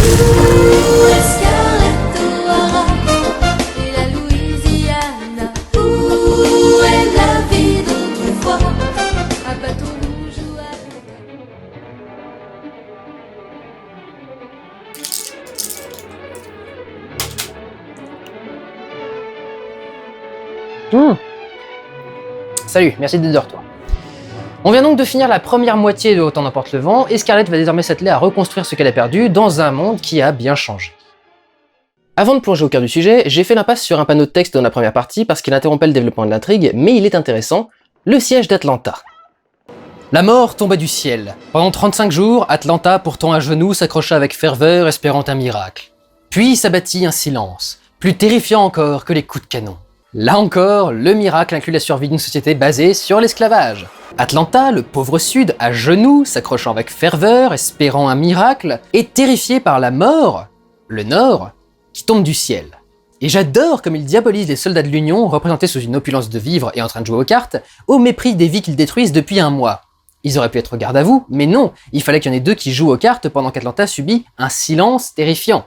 Où est Scarlett O'Hara et la Louisiana? Où est la vie d'autrefois? À Baton Rouge ou à... Salut, merci d'être de retour. On vient donc de finir la première moitié de Autant n'emporte le vent, et Scarlett va désormais s'atteler à reconstruire ce qu'elle a perdu dans un monde qui a bien changé. Avant de plonger au cœur du sujet, j'ai fait l'impasse sur un panneau de texte dans la première partie parce qu'il interrompait le développement de l'intrigue, mais il est intéressant, le siège d'Atlanta. La mort tombait du ciel. Pendant 35 jours, Atlanta, pourtant à genoux, s'accrocha avec ferveur, espérant un miracle. Puis s'abattit un silence, plus terrifiant encore que les coups de canon. Là encore, le miracle inclut la survie d'une société basée sur l'esclavage. Atlanta, le pauvre sud, à genoux, s'accrochant avec ferveur, espérant un miracle, est terrifié par la mort, le nord, qui tombe du ciel. Et j'adore comme il diabolise les soldats de l'Union, représentés sous une opulence de vivre et en train de jouer aux cartes, au mépris des vies qu'ils détruisent depuis un mois. Ils auraient pu être garde à vous, mais non, il fallait qu'il y en ait deux qui jouent aux cartes pendant qu'Atlanta subit un silence terrifiant.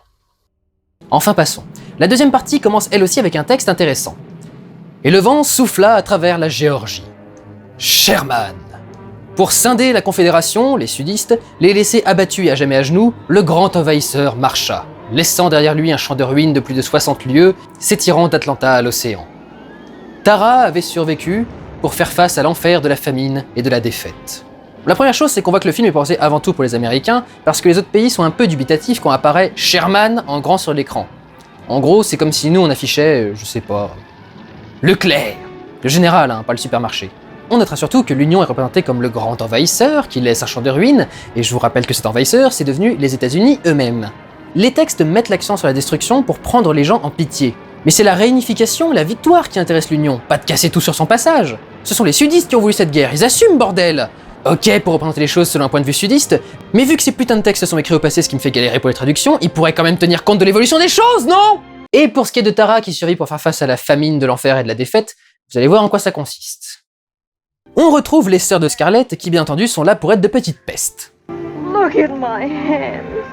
Enfin passons. La deuxième partie commence elle aussi avec un texte intéressant. Et le vent souffla à travers la Géorgie. Sherman. Pour scinder la Confédération, les sudistes, les laisser abattus et à jamais à genoux, le grand envahisseur marcha, laissant derrière lui un champ de ruines de plus de 60 lieues, s'étirant d'Atlanta à l'océan. Tara avait survécu pour faire face à l'enfer de la famine et de la défaite. La première chose, c'est qu'on voit que le film est pensé avant tout pour les Américains, parce que les autres pays sont un peu dubitatifs quand apparaît Sherman en grand sur l'écran. En gros, c'est comme si nous on affichait, je sais pas, Leclerc, le général, pas le supermarché. On notera surtout que l'Union est représentée comme le grand envahisseur qui laisse un champ de ruines, et je vous rappelle que cet envahisseur, c'est devenu les États-Unis eux-mêmes. Les textes mettent l'accent sur la destruction pour prendre les gens en pitié. Mais c'est la réunification, la victoire qui intéresse l'Union, pas de casser tout sur son passage. Ce sont les sudistes qui ont voulu cette guerre, ils assument, bordel! Ok, pour représenter les choses selon un point de vue sudiste, mais vu que ces putains de textes sont écrits au passé, ce qui me fait galérer pour les traductions, ils pourraient quand même tenir compte de l'évolution des choses, non? Et pour ce qui est de Tara qui survit pour faire face à la famine de l'enfer et de la défaite, vous allez voir en quoi ça consiste. On retrouve les sœurs de Scarlett qui bien entendu sont là pour être de petites pestes. Look at my hands.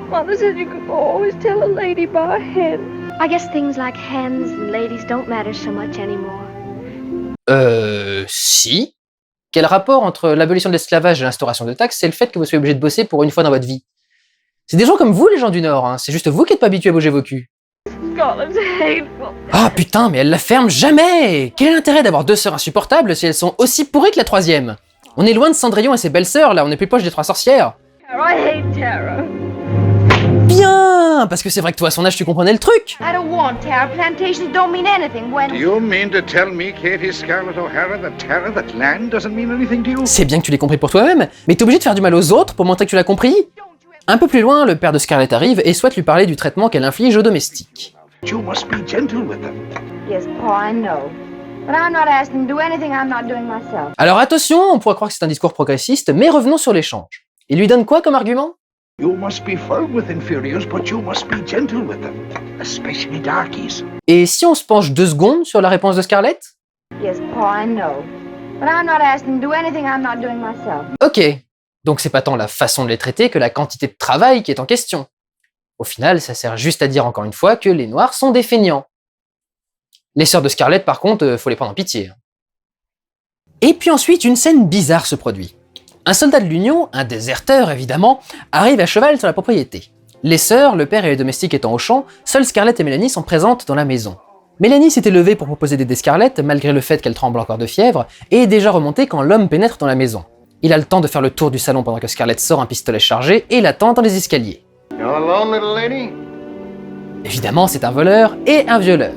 Mother said you could always tell a lady by her hands. I guess things like hands and ladies don't matter so much anymore. Si. Quel rapport entre l'abolition de l'esclavage et l'instauration de taxes, c'est le fait que vous soyez obligé de bosser pour une fois dans votre vie. C'est des gens comme vous les gens du Nord, c'est juste vous qui n'êtes pas habitués à bouger vos culs. Scarlett's hateful. Ah putain, mais elle la ferme jamais! Quel est l'intérêt d'avoir deux sœurs insupportables si elles sont aussi pourries que la troisième? On est loin de Cendrillon et ses belles sœurs, là, on est plus proche des trois sorcières. Tara, I hate Tara. Bien! Parce que c'est vrai que toi, à son âge, tu comprenais le truc! I don't want Tara. Plantations don't mean anything when... Do you mean to tell me, Katie Scarlett O'Hara, that Tara, that land doesn't mean anything to you? C'est bien que tu l'aies compris pour toi-même, mais t'es obligé de faire du mal aux autres pour montrer que tu l'as compris? Un peu plus loin, le père de Scarlett arrive et souhaite lui parler du traitement qu'elle inflige aux domestiques. You must be gentle with them. Yes, Pa, I know. But I'm not asking to do anything I'm not doing myself. Alors attention, on pourrait croire que c'est un discours progressiste, mais revenons sur l'échange. Il lui donne quoi comme argument? You must be firm with inferiors, but you must be gentle with them, especially darkies. Et si on se penche 2 secondes sur la réponse de Scarlett? Yes, Pa, I know. But I'm not asking to do anything I'm not doing myself. Ok, donc c'est pas tant la façon de les traiter que la quantité de travail qui est en question. Au final, ça sert juste à dire encore une fois que les Noirs sont des feignants. Les sœurs de Scarlett, par contre, faut les prendre en pitié. Et puis ensuite, une scène bizarre se produit. Un soldat de l'Union, un déserteur évidemment, arrive à cheval sur la propriété. Les sœurs, le père et les domestiques étant au champ, seules Scarlett et Mélanie sont présentes dans la maison. Mélanie s'était levée pour proposer d'aider Scarlett, malgré le fait qu'elle tremble encore de fièvre, et est déjà remontée quand l'homme pénètre dans la maison. Il a le temps de faire le tour du salon pendant que Scarlett sort un pistolet chargé et l'attend dans les escaliers. You're alone, little lady? Évidemment, c'est un voleur et un violeur.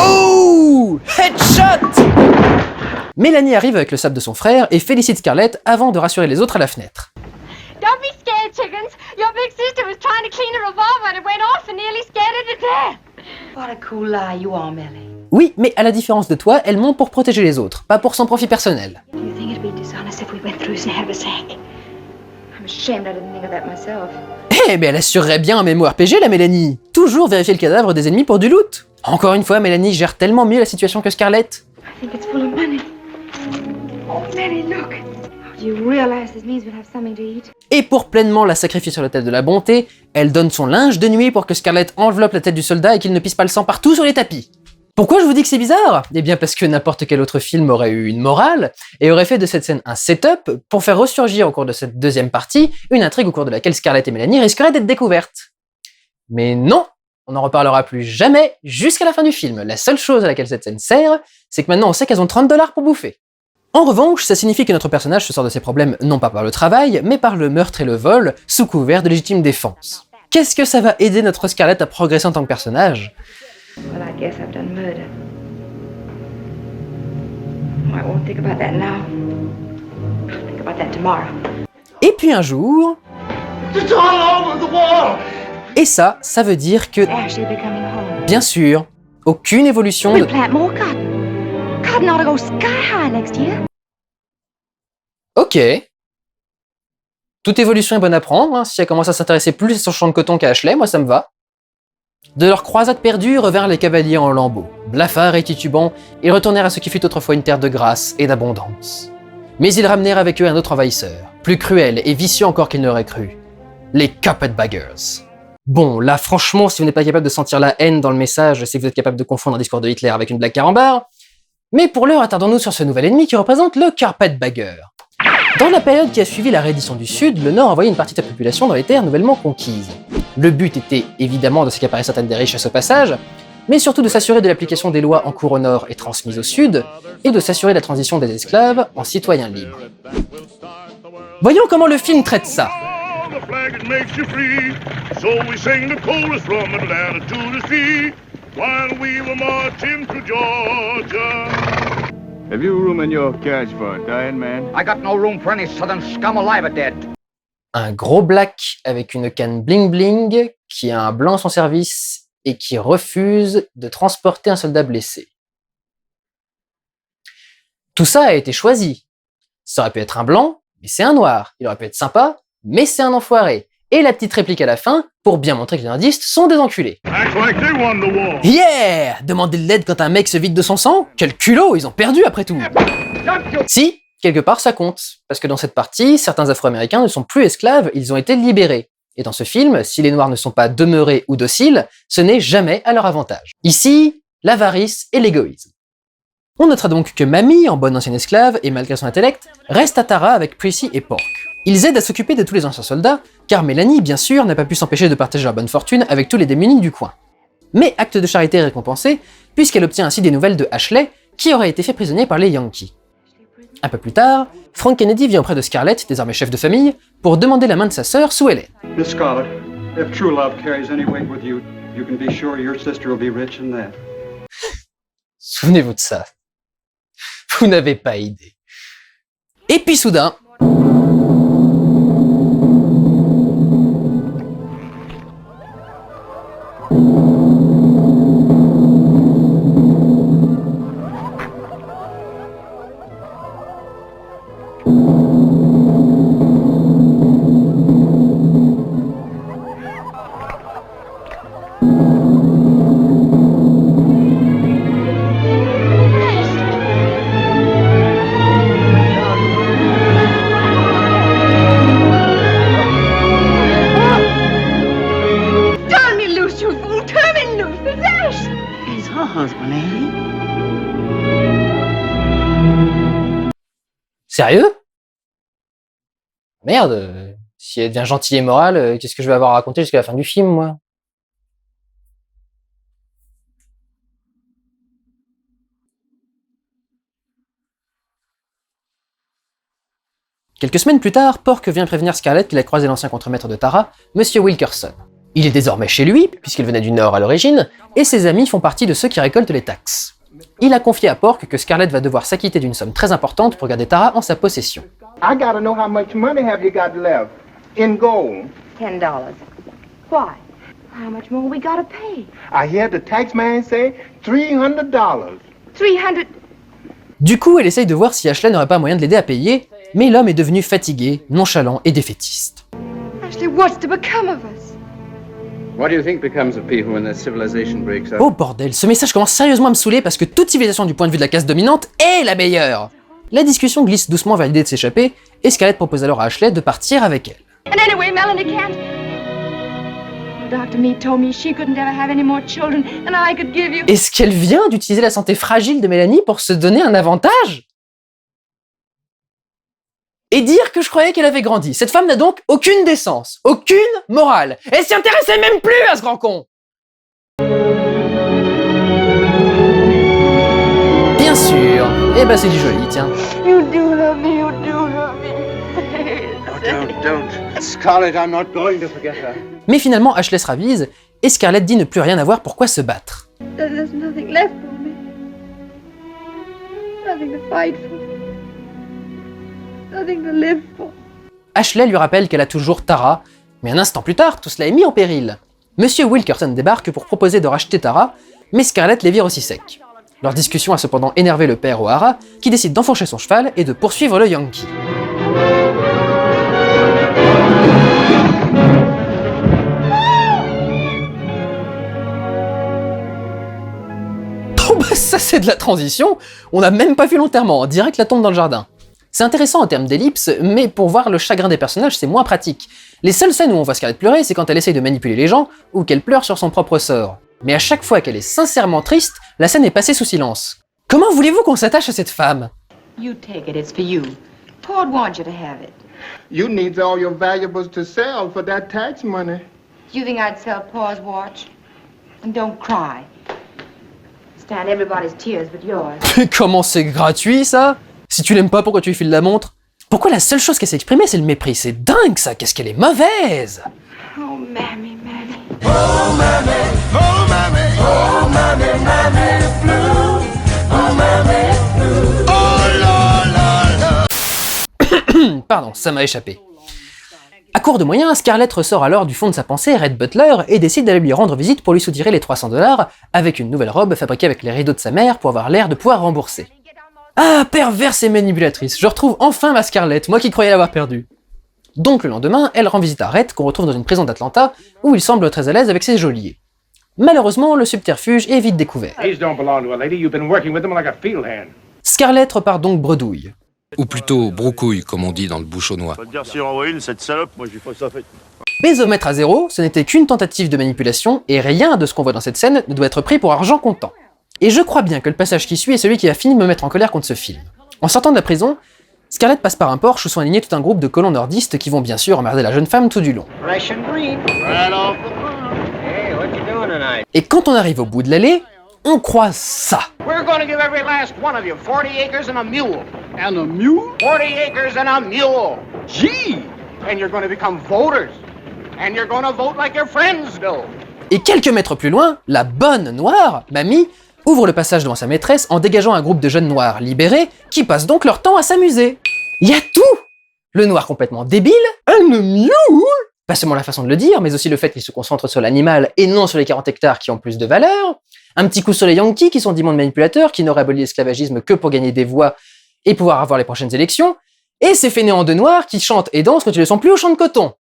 Oh! Headshot! Mélanie arrive avec le sabre de son frère et félicite Scarlett avant de rassurer les autres à la fenêtre. Don't be scared, chickens. Your big sister was trying to clean a revolver and it went off and nearly scared her to death. What a cool lie you are, Millie. Oui, mais à la différence de toi, elle ment pour protéger les autres, pas pour son profit personnel. Do you think it'd be dishonest if we went through Snaversack? I'm ashamed I didn't think of that myself. Eh, mais elle assurerait bien un MMORPG, la Mélanie. Toujours vérifier le cadavre des ennemis pour du loot. Encore une fois, Mélanie gère tellement mieux la situation que Scarlett. I think it's full of money. Oh, Millie, look. Oh, Do you realize this means we'll have something to eat? Et pour pleinement la sacrifier sur l'autel de la bonté, elle donne son linge de nuit pour que Scarlett enveloppe la tête du soldat et qu'il ne pisse pas le sang partout sur les tapis. Pourquoi je vous dis que c'est bizarre? Eh bien parce que n'importe quel autre film aurait eu une morale et aurait fait de cette scène un setup pour faire ressurgir au cours de cette deuxième partie une intrigue au cours de laquelle Scarlett et Mélanie risqueraient d'être découvertes. Mais non, on n'en reparlera plus jamais jusqu'à la fin du film. La seule chose à laquelle cette scène sert, c'est que maintenant on sait qu'elles ont 30 $ pour bouffer. En revanche, ça signifie que notre personnage se sort de ses problèmes non pas par le travail, mais par le meurtre et le vol, sous couvert de légitime défense. Qu'est-ce que ça va aider notre Scarlett à progresser en tant que personnage? Well, I guess I've done murder. I won't think about that now. I'll think about that tomorrow. Et puis un jour... It's all over the wall! Et ça veut dire que, Ashley be coming home. bien sûr, aucune évolution We'll de... plant more cotton. Cotton ought to go sky high next year. Ok. Toute évolution est bonne à prendre, hein. Si elle commence à s'intéresser plus à son champ de coton qu'à Ashley, moi ça me va. De leur croisade perdue revinrent les cavaliers en lambeaux. Blafards et titubants, ils retournèrent à ce qui fut autrefois une terre de grâce et d'abondance. Mais ils ramenèrent avec eux un autre envahisseur, plus cruel et vicieux encore qu'ils n'auraient cru. Les Carpetbaggers. Bon, là franchement, si vous n'êtes pas capable de sentir la haine dans le message, c'est que vous êtes capable de confondre un discours de Hitler avec une blague carambar. Mais pour l'heure, attardons-nous sur ce nouvel ennemi qui représente le Carpetbagger. Dans la période qui a suivi la reddition du Sud, le Nord envoyait une partie de sa population dans les terres nouvellement conquises. Le but était évidemment de s'accaparer certaines des richesses au passage, mais surtout de s'assurer de l'application des lois en cours au Nord et transmises au Sud, et de s'assurer la transition des esclaves en citoyens libres. Voyons comment le film traite ça. The flag it makes you free. So we sing the chorus from Atlanta to the sea while we were marching through Georgia. Have you room in your carriage for a dying man? I got no room for any southern scum alive or dead. Un gros black avec une canne bling bling qui a un blanc à son service et qui refuse de transporter un soldat blessé. Tout ça a été choisi. Ça aurait pu être un blanc, mais c'est un noir. Il aurait pu être sympa, mais c'est un enfoiré. Et la petite réplique à la fin, pour bien montrer que les nordistes sont des enculés. Act like they won the war. Yeah! Demander de l'aide quand un mec se vide de son sang? Quel culot, ils ont perdu après tout. Si, quelque part ça compte, parce que dans cette partie, certains Afro-Américains ne sont plus esclaves, ils ont été libérés. Et dans ce film, si les Noirs ne sont pas demeurés ou dociles, ce n'est jamais à leur avantage. Ici, l'avarice et l'égoïsme. On notera donc que Mamie, en bonne ancienne esclave, et malgré son intellect, reste à Tara avec Prissy et Pork. Ils aident à s'occuper de tous les anciens soldats, car Mélanie, bien sûr, n'a pas pu s'empêcher de partager leur bonne fortune avec tous les démunis du coin. Mais acte de charité récompensé, puisqu'elle obtient ainsi des nouvelles de Ashley, qui aurait été fait prisonnier par les Yankees. Un peu plus tard, Frank Kennedy vient auprès de Scarlett, désormais chef de famille, pour demander la main de sa sœur Sue Ellen. Miss Scarlett, if true love carries any weight with you, you can be sure your sister will be rich in that. Souvenez-vous de ça. Vous n'avez pas idée. Et puis soudain... Sérieux? Merde, si elle devient gentille et morale, qu'est-ce que je vais avoir à raconter jusqu'à la fin du film, moi? Quelques semaines plus tard, Pork vient prévenir Scarlett qu'il a croisé l'ancien contremaître de Tara, Monsieur Wilkerson. Il est désormais chez lui, puisqu'il venait du Nord à l'origine, et ses amis font partie de ceux qui récoltent les taxes. Il a confié à Pork que Scarlett va devoir s'acquitter d'une somme très importante pour garder Tara en sa possession. I gotta know how much money have you got left in gold. $10. Why? How much more we gotta pay? I hear the tax man say $300. 300. Du coup, elle essaye de voir si Ashley n'aurait pas moyen de l'aider à payer, mais l'homme est devenu fatigué, nonchalant et défaitiste. Ashley, what's to become of us? What do you think becomes of people when their civilization breaks up? Oh bordel, ce message commence sérieusement à me saouler parce que toute civilisation du point de vue de la classe dominante est la meilleure. La discussion glisse doucement vers l'idée de s'échapper, et Scarlett propose alors à Ashley de partir avec elle. And anyway, Melanie can't. Dr. Mead told me she couldn't ever have any more children, and I could give you. Est-ce qu'elle vient d'utiliser la santé fragile de Mélanie pour se donner un avantage? Et dire que je croyais qu'elle avait grandi. Cette femme n'a donc aucune décence, aucune morale. Elle s'y intéressait même plus à ce grand con. Bien sûr. Eh ben c'est du joli, tiens. You do love me, you do love me. Don't. Scarlett, I'm not going to forget her. Mais finalement, Ashley se ravise, et Scarlett dit ne plus rien avoir pourquoi se battre. There's nothing left for me. Nothing to fight for. Nothing to live for. Ashley lui rappelle qu'elle a toujours Tara, mais un instant plus tard, tout cela est mis en péril. Monsieur Wilkerson débarque pour proposer de racheter Tara, mais Scarlett les vire aussi sec. Leur discussion a cependant énervé le père O'Hara, qui décide d'enfourcher son cheval et de poursuivre le Yankee. Oh bah ça c'est de la transition, on n'a même pas vu l'enterrement, direct la tombe dans le jardin. C'est intéressant en termes d'ellipse, mais pour voir le chagrin des personnages, c'est moins pratique. Les seules scènes où on voit Scarlett pleurer, c'est quand elle essaye de manipuler les gens, ou qu'elle pleure sur son propre sort. Mais à chaque fois qu'elle est sincèrement triste, la scène est passée sous silence. Comment voulez-vous qu'on s'attache à cette femme? You take it, it's for you. Paul wants you to have it. You need all your valuables to sell for that tax money. You think I'd sell Paul's watch? And don't cry. Stand everybody's tears but yours. Comment c'est gratuit ça? Si tu l'aimes pas, pourquoi tu lui files la montre? Pourquoi la seule chose qu'elle s'est exprimée, c'est le mépris? C'est dingue ça, qu'est-ce qu'elle est mauvaise! Oh, mammy, mammy. Oh, mammy, oh, mammy, oh, mammy, mammy blue. Oh, mammy blue. Oh, la, la, la. Pardon, ça m'a échappé. À court de moyens, Scarlett ressort alors du fond de sa pensée Red Butler et décide d'aller lui rendre visite pour lui soutirer les $300 avec une nouvelle robe fabriquée avec les rideaux de sa mère pour avoir l'air de pouvoir rembourser. Ah, perverse et manipulatrice, je retrouve enfin ma Scarlett, moi qui croyais l'avoir perdue. Donc le lendemain, elle rend visite à Rhett, qu'on retrouve dans une prison d'Atlanta, où il semble très à l'aise avec ses geôliers. Malheureusement, le subterfuge est vite découvert. Scarlett repart donc bredouille. Ou plutôt broucouille, comme on dit dans le bouchonnois. Bésomètre à zéro, ce n'était qu'une tentative de manipulation, et rien de ce qu'on voit dans cette scène ne doit être pris pour argent comptant. Et je crois bien que le passage qui suit est celui qui a fini de me mettre en colère contre ce film. En sortant de la prison, Scarlett passe par un porche où sont alignés tout un groupe de colons nordistes qui vont bien sûr emmerder la jeune femme tout du long. Et quand on arrive au bout de l'allée, on croise ça. We're going to give every last one of you 40 acres and a mule. And a mule? 40 acres and a mule. Gee! And you're going to become voters. And you're going to vote like your friends do. Et quelques mètres plus loin, la bonne noire, Mamie, ouvre le passage devant sa maîtresse en dégageant un groupe de jeunes noirs libérés qui passent donc leur temps à s'amuser. Il y a tout! Le noir complètement débile, un mule! Pas seulement la façon de le dire, mais aussi le fait qu'il se concentre sur l'animal et non sur les 40 hectares qui ont plus de valeur. Un petit coup sur les Yankees qui sont d'immondes manipulateurs qui n'auraient aboli l'esclavagisme que pour gagner des voix et pouvoir avoir les prochaines élections. Et ces fainéants de noirs qui chantent et dansent quand ils ne sont plus au champ de coton.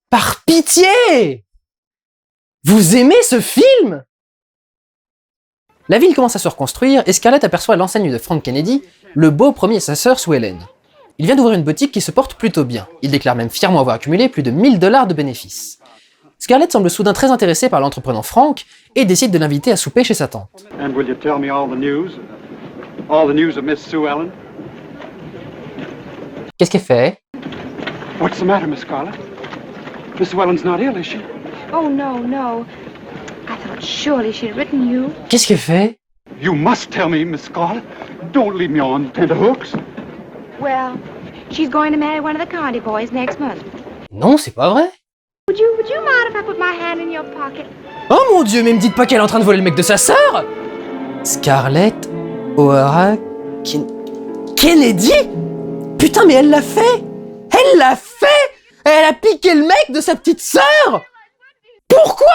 Par pitié! Vous aimez ce film? La ville commence à se reconstruire et Scarlett aperçoit l'enseigne de Frank Kennedy, le beau premier et sa sœur Sue Ellen. Il vient d'ouvrir une boutique qui se porte plutôt bien. Il déclare même fièrement avoir accumulé plus de $1000 de bénéfices. Scarlett semble soudain très intéressée par l'entreprenant Frank et décide de l'inviter à souper chez sa tante. And will you tell me all the news? All the news of Miss Sue Ellen? Qu'est-ce qu'elle fait? What's the matter, Miss Scarlett? Miss Sue Ellen's not ill, is she? Oh, no, no. I thought surely she'd written you. Qu'est-ce qu'elle fait? You must tell me, Miss Scarlett. Don't leave me on tenterhooks. Well, she's going to marry one of the Conde boys next month. Non, c'est pas vrai. Would you mind if I put my hand in your pocket? Oh mon dieu, mais me dites pas qu'elle est en train de voler le mec de sa sœur! Scarlett O'Hara Kennedy? Putain, mais elle l'a fait! Elle l'a fait! Elle a piqué le mec de sa petite sœur! Pourquoi?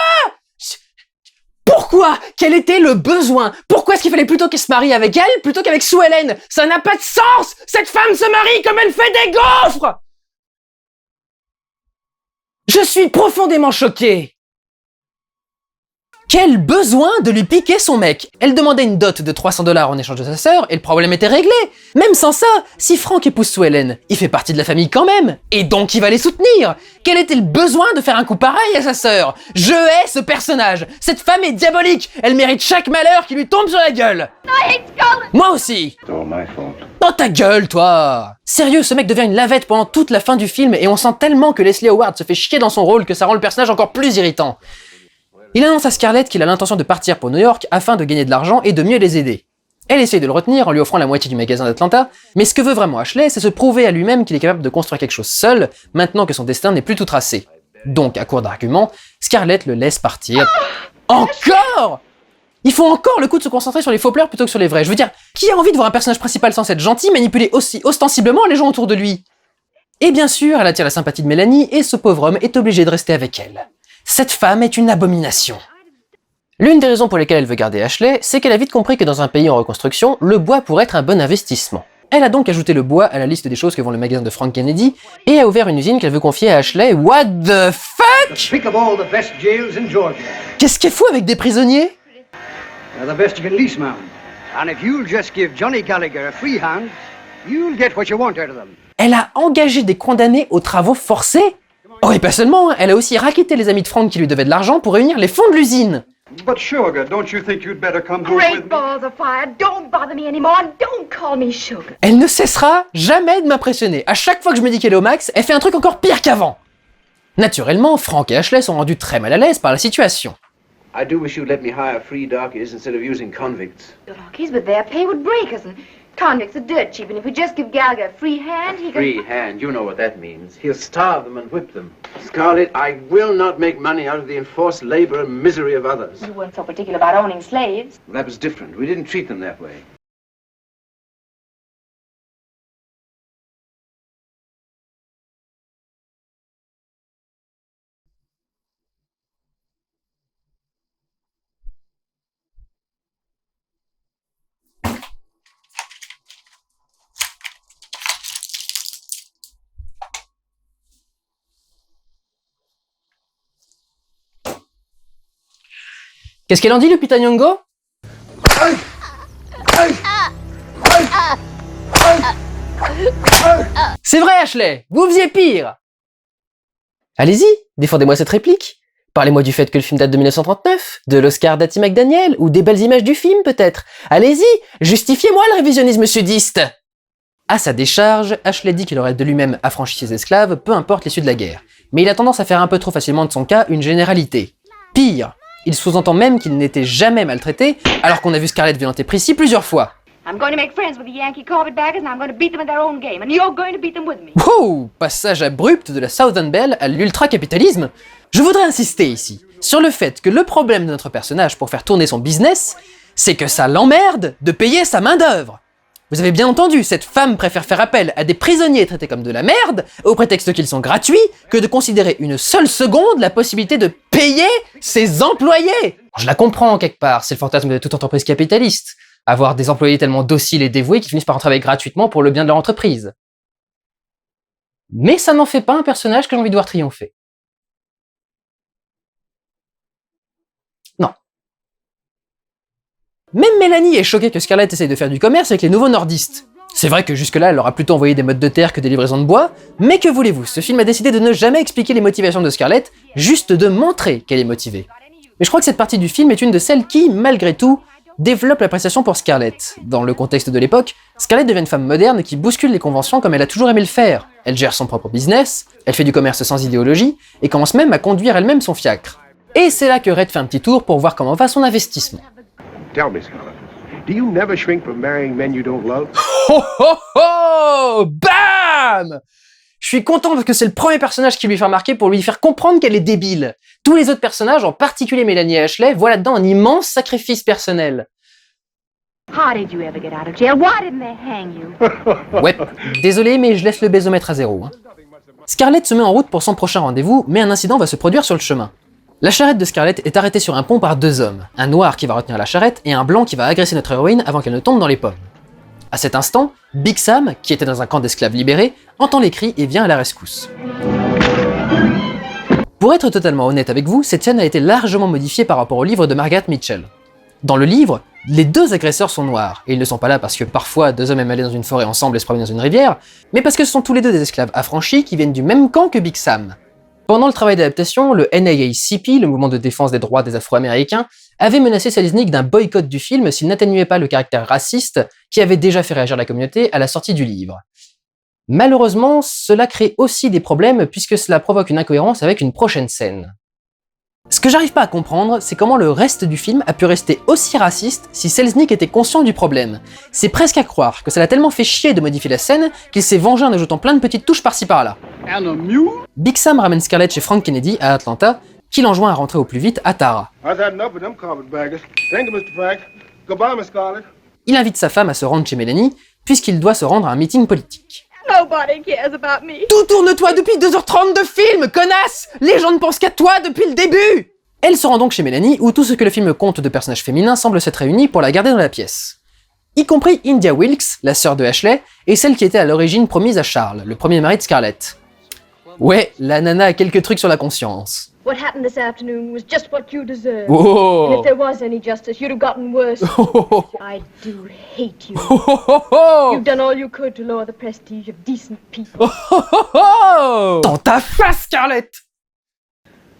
Pourquoi? Quel était le besoin? Pourquoi est-ce qu'il fallait plutôt qu'elle se marie avec elle plutôt qu'avec Sue Ellen? Ça n'a pas de sens! Cette femme se marie comme elle fait des gaufres! Je suis profondément choqué! Quel besoin de lui piquer son mec! Elle demandait une dot de 300 $ en échange de sa sœur et le problème était réglé. Même sans ça, si Frank épouse Sue Ellen, il fait partie de la famille quand même, et donc il va les soutenir. Quel était le besoin de faire un coup pareil à sa sœur? Je hais ce personnage. Cette femme est diabolique. Elle mérite chaque malheur qui lui tombe sur la gueule. Moi aussi. Dans ta gueule, toi. Sérieux, ce mec devient une lavette pendant toute la fin du film et on sent tellement que Leslie Howard se fait chier dans son rôle que ça rend le personnage encore plus irritant. Il annonce à Scarlett qu'il a l'intention de partir pour New York afin de gagner de l'argent et de mieux les aider. Elle essaye de le retenir en lui offrant la moitié du magasin d'Atlanta, mais ce que veut vraiment Ashley, c'est se prouver à lui-même qu'il est capable de construire quelque chose seul, maintenant que son destin n'est plus tout tracé. Donc, à court d'arguments, Scarlett le laisse partir. Encore! Il faut encore le coup de se concentrer sur les faux pleurs plutôt que sur les vrais. Je veux dire, qui a envie de voir un personnage principal censé être gentil manipuler aussi ostensiblement les gens autour de lui? Et bien sûr, elle attire la sympathie de Mélanie et ce pauvre homme est obligé de rester avec elle. Cette femme est une abomination. L'une des raisons pour lesquelles elle veut garder Ashley, c'est qu'elle a vite compris que dans un pays en reconstruction, le bois pourrait être un bon investissement. Elle a donc ajouté le bois à la liste des choses que vend le magasin de Frank Kennedy et a ouvert une usine qu'elle veut confier à Ashley. What the fuck? Qu'est-ce qu'elle fout avec des prisonniers? The best you can lease, ma'am. And if you'll just give Johnny Gallagher a free hand, you'll get what you want out of them. Elle a engagé des condamnés aux travaux forcés? Oh, et pas seulement, elle a aussi racketté les amis de Frank qui lui devaient de l'argent pour réunir les fonds de l'usine. But Sugar, don't you think you'd better come home Great with me? balls of fire, don't bother me anymore and don't call me sugar. Elle ne cessera jamais de m'impressionner. À chaque fois que je me dis qu'elle est au max, elle fait un truc encore pire qu'avant. Naturellement, Frank et Ashley sont rendus très mal à l'aise par la situation. I do wish you'd let me hire free darkies instead of using convicts. Darkies, but their pay would break us and convicts are dirt cheap and if we just give Gallagher a free hand, he can... Free hand, you know what that means. He'll starve them and whip them. Scarlett, I will not make money out of the enforced labor and misery of others. You weren't so particular about owning slaves. Well, that was different. We didn't treat them that way. Qu'est-ce qu'elle en dit, Lupita Nyong'o? C'est vrai, Ashley, vous faisiez pire. Allez-y, défendez-moi cette réplique. Parlez-moi du fait que le film date de 1939, de l'Oscar d'Hattie McDaniel, ou des belles images du film peut-être. Allez-y, justifiez-moi le révisionnisme sudiste. À sa décharge, Ashley dit qu'il aurait de lui-même affranchi ses esclaves, peu importe l'issue de la guerre. Mais il a tendance à faire un peu trop facilement de son cas une généralité. Pire, il sous-entend même qu'il n'était jamais maltraité, alors qu'on a vu Scarlett violenter Prissy plusieurs fois. I'm going to make friends with the Yankee carpetbaggers and I'm going to beat them at their own game and you're going to beat them with me. Wow, passage abrupt de la Southern Belle à l'ultra-capitalisme. Je voudrais insister ici sur le fait que le problème de notre personnage pour faire tourner son business, c'est que ça l'emmerde de payer sa main-d'œuvre. Vous avez bien entendu, cette femme préfère faire appel à des prisonniers traités comme de la merde, au prétexte qu'ils sont gratuits, que de considérer une seule seconde la possibilité de payer ses employés. Je la comprends quelque part, c'est le fantasme de toute entreprise capitaliste. Avoir des employés tellement dociles et dévoués qui finissent par en travailler gratuitement pour le bien de leur entreprise. Mais ça n'en fait pas un personnage que j'ai envie de voir triompher. Non. Même Mélanie est choquée que Scarlett essaye de faire du commerce avec les nouveaux nordistes. C'est vrai que jusque-là, elle leur a plutôt envoyé des mottes de terre que des livraisons de bois, mais que voulez-vous, ce film a décidé de ne jamais expliquer les motivations de Scarlett, juste de montrer qu'elle est motivée. Mais je crois que cette partie du film est une de celles qui, malgré tout, développe l'appréciation pour Scarlett. Dans le contexte de l'époque, Scarlett devient une femme moderne qui bouscule les conventions comme elle a toujours aimé le faire. Elle gère son propre business, elle fait du commerce sans idéologie, et commence même à conduire elle-même son fiacre. Et c'est là que Red fait un petit tour pour voir comment va son investissement. Tell me, Scarlett, do you never shrink from marrying men you don't love? Oh oh oh! Bam! Je suis content parce que c'est le premier personnage qui lui fait remarquer pour lui faire comprendre qu'elle est débile. Tous les autres personnages, en particulier Mélanie et Ashley, voient là-dedans un immense sacrifice personnel. How did you ever get out of jail? Why didn't they hang you? Ouais, désolé mais je laisse le bésomètre à 0. Scarlett se met en route pour son prochain rendez-vous, mais un incident va se produire sur le chemin. La charrette de Scarlett est arrêtée sur un pont par deux hommes, un noir qui va retenir la charrette et un blanc qui va agresser notre héroïne avant qu'elle ne tombe dans les pommes. À cet instant, Big Sam, qui était dans un camp d'esclaves libérés, entend les cris et vient à la rescousse. Pour être totalement honnête avec vous, cette scène a été largement modifiée par rapport au livre de Margaret Mitchell. Dans le livre, les deux agresseurs sont noirs, et ils ne sont pas là parce que parfois deux hommes aiment aller dans une forêt ensemble et se promener dans une rivière, mais parce que ce sont tous les deux des esclaves affranchis qui viennent du même camp que Big Sam. Pendant le travail d'adaptation, le NAACP, le mouvement de défense des droits des Afro-Américains, avait menacé Selznick d'un boycott du film s'il n'atténuait pas le caractère raciste qui avait déjà fait réagir la communauté à la sortie du livre. Malheureusement, cela crée aussi des problèmes puisque cela provoque une incohérence avec une prochaine scène. Ce que j'arrive pas à comprendre, c'est comment le reste du film a pu rester aussi raciste si Selznick était conscient du problème. C'est presque à croire que ça l'a tellement fait chier de modifier la scène qu'il s'est vengé en ajoutant plein de petites touches par-ci par-là. Big Sam ramène Scarlett chez Frank Kennedy à Atlanta, qui l'enjoint à rentrer au plus vite à Tara. Il invite sa femme à se rendre chez Mélanie, puisqu'il doit se rendre à un meeting politique. Nobody cares about me. Tout tourne-toi depuis 2h30 de film, connasse! Les gens ne pensent qu'à toi depuis le début! Elle se rend donc chez Mélanie, où tout ce que le film compte de personnages féminins semble s'être réuni pour la garder dans la pièce. Y compris India Wilkes, la sœur de Ashley, et celle qui était à l'origine promise à Charles, le premier mari de Scarlett. Ouais, la nana a quelques trucs sur la conscience. What happened this afternoon was just what you deserved. Oh. And if there was any justice, you'd have gotten worse. Oh. I do hate you. Oh. You've done all you could to lower the prestige of decent people. Oh. Dans ta face, Scarlett!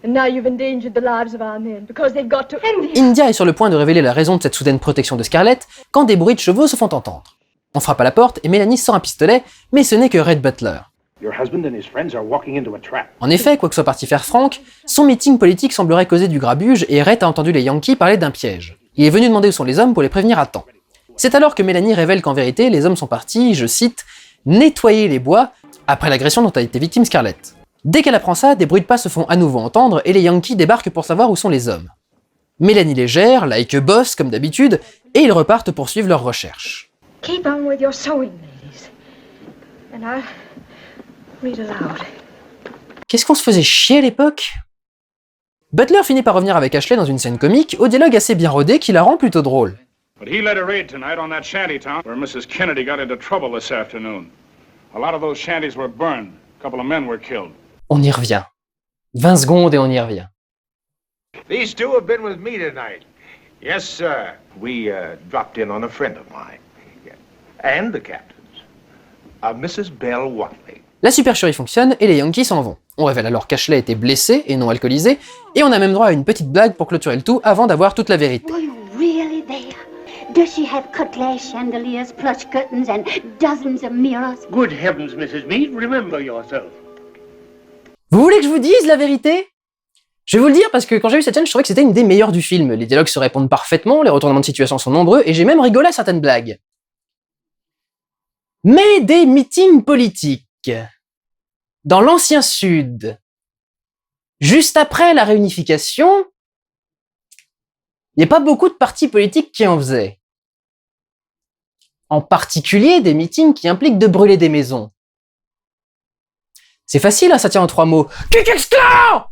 And now you've endangered the lives of our men because they've got to end it. India est sur le point de révéler la raison de cette soudaine protection de Scarlett quand des bruits de chevaux se font entendre. On frappe à la porte et Mélanie sort un pistolet, mais ce n'est que Red Butler. En effet, quoi que soit parti faire Frank, son meeting politique semblerait causer du grabuge et Rhett a entendu les Yankees parler d'un piège. Il est venu demander où sont les hommes pour les prévenir à temps. C'est alors que Mélanie révèle qu'en vérité, les hommes sont partis, je cite, « nettoyer les bois » après l'agression dont a été victime Scarlett. Dès qu'elle apprend ça, des bruits de pas se font à nouveau entendre et les Yankees débarquent pour savoir où sont les hommes. Mélanie les gère, like a boss comme d'habitude, et ils repartent pour suivre leurs recherches. Keep on with your sewing, ladies. And I'll read aloud. Qu'est-ce qu'on se faisait chier à l'époque? Butler finit par revenir avec Ashley dans une scène comique, au dialogue assez bien rodé qui la rend plutôt drôle. But he led a raid tonight on that shanty town where Mrs. Kennedy got into trouble this afternoon. A lot of those shanties were burned. A couple of men were killed. On y revient. 20 secondes et on y revient. These two have been with me tonight. Yes, sir. We dropped in on a friend of mine. And the captain's. Mrs. Belle Watley. La supercherie fonctionne et les Yankees s'en vont. On révèle alors qu'Ashley était blessée et non alcoolisée, et on a même droit à une petite blague pour clôturer le tout avant d'avoir toute la vérité. Were you really there? Does she have cutlass chandeliers, plush curtains, and dozens of mirrors? Good heavens, Mrs. Meade, remember yourself. Vous voulez que je vous dise la vérité? Je vais vous le dire parce que quand j'ai vu cette scène, je trouvais que c'était une des meilleures du film. Les dialogues se répondent parfaitement, les retournements de situation sont nombreux, et j'ai même rigolé à certaines blagues. Mais des meetings politiques, dans l'ancien Sud, juste après la réunification, il n'y a pas beaucoup de partis politiques qui en faisaient. En particulier des meetings qui impliquent de brûler des maisons. C'est facile, hein, ça tient en 3 mots. Ku Klux Klan!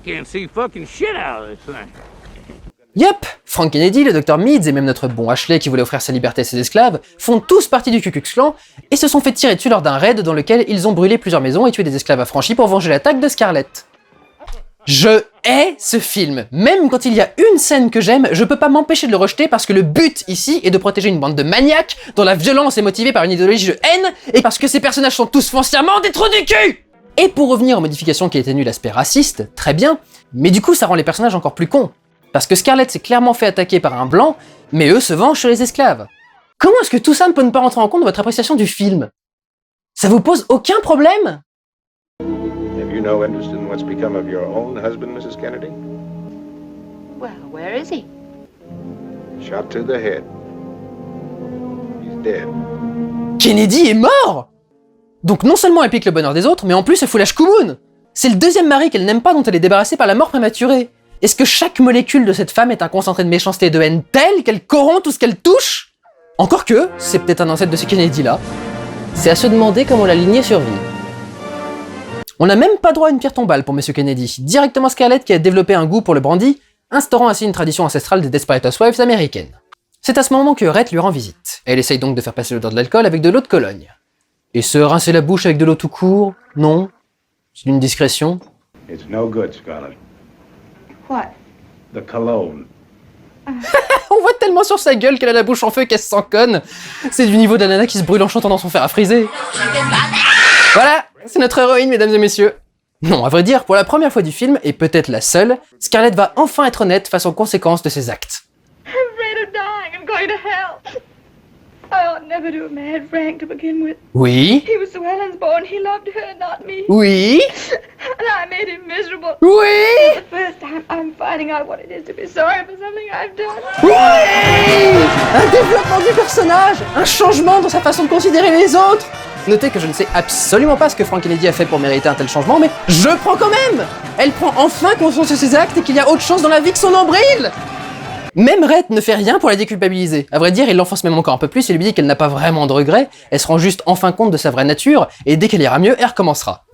Can't see fucking shit out of this thing. Yup, Frank Kennedy, le Dr Meads et même notre bon Ashley qui voulait offrir sa liberté à ses esclaves font tous partie du Ku Klux Klan et se sont fait tirer dessus lors d'un raid dans lequel ils ont brûlé plusieurs maisons et tué des esclaves affranchis pour venger l'attaque de Scarlett. Je hais ce film. Même quand il y a une scène que j'aime, je peux pas m'empêcher de le rejeter parce que le but ici est de protéger une bande de maniaques dont la violence est motivée par une idéologie de haine et parce que ces personnages sont tous foncièrement des trous du cul. Et pour revenir aux modifications qui atténuent l'aspect raciste, très bien, mais du coup ça rend les personnages encore plus cons. Parce que Scarlett s'est clairement fait attaquer par un blanc, mais eux se vengent sur les esclaves. Comment est-ce que tout ça ne peut ne pas rentrer en compte de votre appréciation du film? Ça vous pose aucun problème? Have you no interest in what's become of your own husband, Mrs. Kennedy? Well, where is he? Shot to the head. He's dead. Kennedy est mort! Donc non seulement elle pique le bonheur des autres, mais en plus elle fout la chkoumoun. C'est le deuxième mari qu'elle n'aime pas dont elle est débarrassée par la mort prématurée. Est-ce que chaque molécule de cette femme est un concentré de méchanceté et de haine tel qu'elle corrompt tout ce qu'elle touche? Encore que, c'est peut-être un ancêtre de ce Kennedy-là. C'est à se demander comment la lignée survit. On n'a même pas droit à une pierre tombale pour Monsieur Kennedy, directement Scarlett qui a développé un goût pour le brandy, instaurant ainsi une tradition ancestrale des Desperate Housewives américaines. C'est à ce moment que Rhett lui rend visite. Elle essaye donc de faire passer l'odeur de l'alcool avec de l'eau de Cologne. Et se rincer la bouche avec de l'eau tout court, non. C'est une discrétion. It's no good, Scarlett. What? The cologne. On voit tellement sur sa gueule qu'elle a la bouche en feu et qu'elle se sent conne. C'est du niveau de la nana qui se brûle en chantant dans son fer à friser. Voilà, c'est notre héroïne, mesdames et messieurs. Non, à vrai dire, pour la première fois du film, et peut-être la seule, Scarlett va enfin être honnête face aux conséquences de ses actes. I'm afraid of dying and going to hell. I ought never to have married Frank to begin with. Oui. He was Sue Ellen's boy and he loved her, not me. Oui. And I made him miserable. Oui. For the first time, I'm finding out what it is to be sorry for something I've done. Oui. Un développement du personnage, un changement dans sa façon de considérer les autres. Notez que je ne sais absolument pas ce que Frank Kennedy a fait pour mériter un tel changement, mais je prends quand même. Elle prend enfin conscience de ses actes et qu'il y a autre chose dans la vie que son nombril. Même Rhett ne fait rien pour la déculpabiliser. À vrai dire, il l'enfonce même encore un peu plus et lui dit qu'elle n'a pas vraiment de regrets, elle se rend juste enfin compte de sa vraie nature, et dès qu'elle ira mieux, elle recommencera.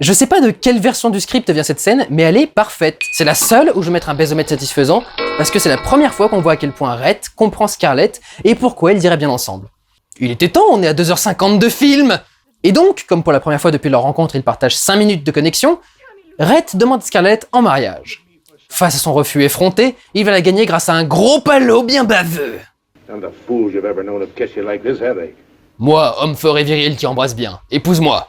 Je sais pas de quelle version du script vient cette scène, mais elle est parfaite. C'est la seule où je vais mettre un bésomètre satisfaisant, parce que c'est la première fois qu'on voit à quel point Rhett comprend Scarlett, et pourquoi ils iraient bien ensemble. Il était temps, on est à 2h50 de film. Et donc, comme pour la première fois depuis leur rencontre, ils partagent 5 minutes de connexion, Rhett demande Scarlett en mariage. Face à son refus effronté, il va la gagner grâce à un gros palot bien baveux. Moi, homme fort et viril qui embrasse bien, épouse-moi.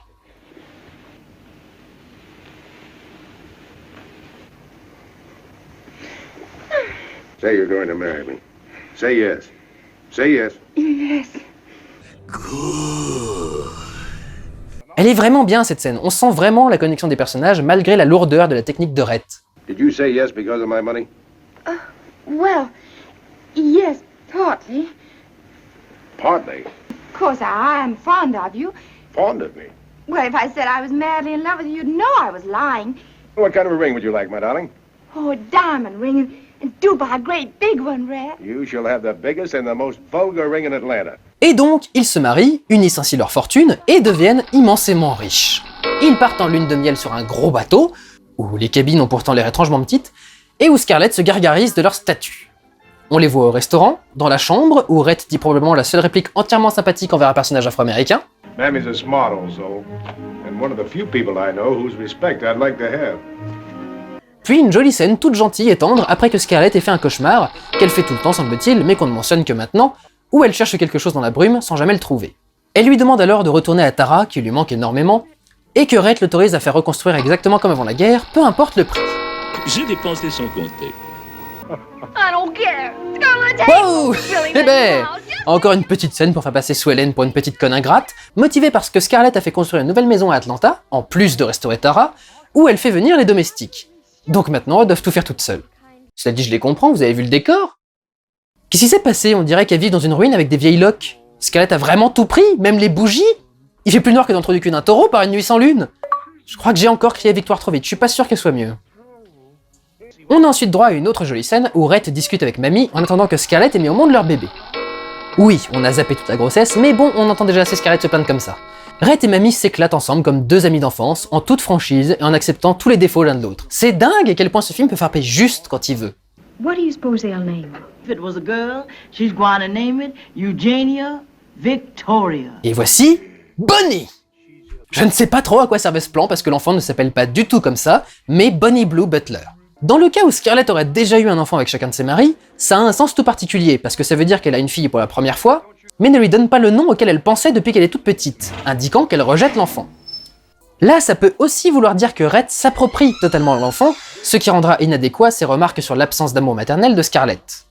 Say you're going to marry me. Say yes. Say yes. Yes. Elle est vraiment bien cette scène, on sent vraiment la connexion des personnages malgré la lourdeur de la technique de Rhett. Did you say yes because of my money? Well, yes, partly. Partly. Of course, I am fond of you. Fond of me? Well, if I said I was madly in love with you, you'd know I was lying. What kind of a ring would you like, my darling? Oh, a diamond ring, and do buy a great big one, Red. You shall have the biggest and the most vulgar ring in Atlanta. Et donc, ils se marient, unissent ainsi leurs fortunes et deviennent immensément riches. Ils partent en lune de miel sur un gros bateau, où les cabines ont pourtant l'air étrangement petites, et où Scarlett se gargarise de leur statut. On les voit au restaurant, dans la chambre, où Rhett dit probablement la seule réplique entièrement sympathique envers un personnage afro-américain. Mammy's a smart old soul, and one of the few people I know whose respect I'd like to have. Puis une jolie scène toute gentille et tendre après que Scarlett ait fait un cauchemar, qu'elle fait tout le temps semble-t-il, mais qu'on ne mentionne que maintenant, où elle cherche quelque chose dans la brume sans jamais le trouver. Elle lui demande alors de retourner à Tara, qui lui manque énormément, et que Rhett l'autorise à faire reconstruire exactement comme avant la guerre, peu importe le prix. J'ai dépensé sans compter. I don't care. Wow! Eh ben, encore une petite scène pour faire passer Sue Ellen pour une petite conne ingrate, motivée parce que Scarlett a fait construire une nouvelle maison à Atlanta, en plus de restaurer Tara, où elle fait venir les domestiques. Donc maintenant, elles doivent tout faire toutes seules. Cela dit, je les comprends, vous avez vu le décor? Qu'est-ce qui s'est passé? On dirait qu'elle vit dans une ruine avec des vieilles loques. Scarlett a vraiment tout pris, même les bougies? Il fait plus noir que dans le trou du cul d'un taureau par une nuit sans lune. Je crois que j'ai encore crié victoire trop vite, je suis pas sûr qu'elle soit mieux. On a ensuite droit à une autre jolie scène où Rhett discute avec Mamie en attendant que Scarlett ait mis au monde leur bébé. Oui, on a zappé toute la grossesse, mais bon, on entend déjà assez Scarlett se plaindre comme ça. Rhett et Mamie s'éclatent ensemble comme deux amis d'enfance, en toute franchise et en acceptant tous les défauts l'un de l'autre. C'est dingue à quel point ce film peut frapper juste quand il veut. What do you suppose they'll name her? If it was a girl, she's going to name it Eugenia Victoria. Et voici Bonnie! Je ne sais pas trop à quoi servait ce plan parce que l'enfant ne s'appelle pas du tout comme ça, mais Bonnie Blue Butler. Dans le cas où Scarlett aurait déjà eu un enfant avec chacun de ses maris, ça a un sens tout particulier parce que ça veut dire qu'elle a une fille pour la première fois, mais ne lui donne pas le nom auquel elle pensait depuis qu'elle est toute petite, indiquant qu'elle rejette l'enfant. Là, ça peut aussi vouloir dire que Rhett s'approprie totalement l'enfant, ce qui rendra inadéquat ses remarques sur l'absence d'amour maternel de Scarlett.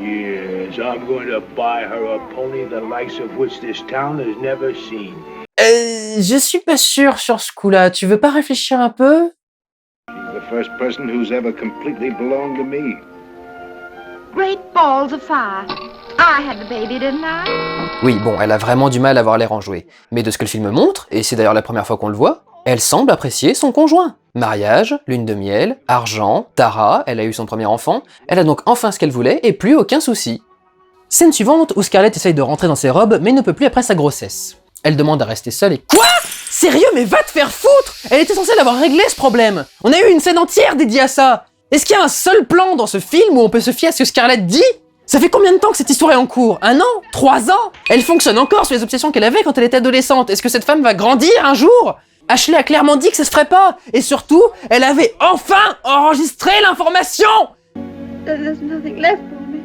Yes, I'm going to buy her a pony the likes of which this town has never seen. Je suis pas sûr sur ce coup-là, tu veux pas réfléchir un peu? She's the first person who's ever completely belonged to me. Great balls of fire. I had the baby, didn't I? Oui, bon, elle a vraiment du mal à avoir l'air enjouée. Mais de ce que le film montre, et c'est d'ailleurs la première fois qu'on le voit, elle semble apprécier son conjoint. Mariage, lune de miel, argent, Tara, elle a eu son premier enfant, elle a donc enfin ce qu'elle voulait et plus aucun souci. Scène suivante où Scarlett essaye de rentrer dans ses robes mais ne peut plus après sa grossesse. Elle demande à rester seule et... Quoi? Sérieux, mais va te faire foutre! Elle était censée l'avoir réglé ce problème! On a eu une scène entière dédiée à ça! Est-ce qu'il y a un seul plan dans ce film où on peut se fier à ce que Scarlett dit? Ça fait combien de temps que cette histoire est en cours? 1 an? 3 ans? Elle fonctionne encore sur les obsessions qu'elle avait quand elle était adolescente. Est-ce que cette femme va grandir un jour? Ashley a clairement dit que ça se ferait pas. Et surtout, elle avait enfin enregistré l'information. There's nothing left for me.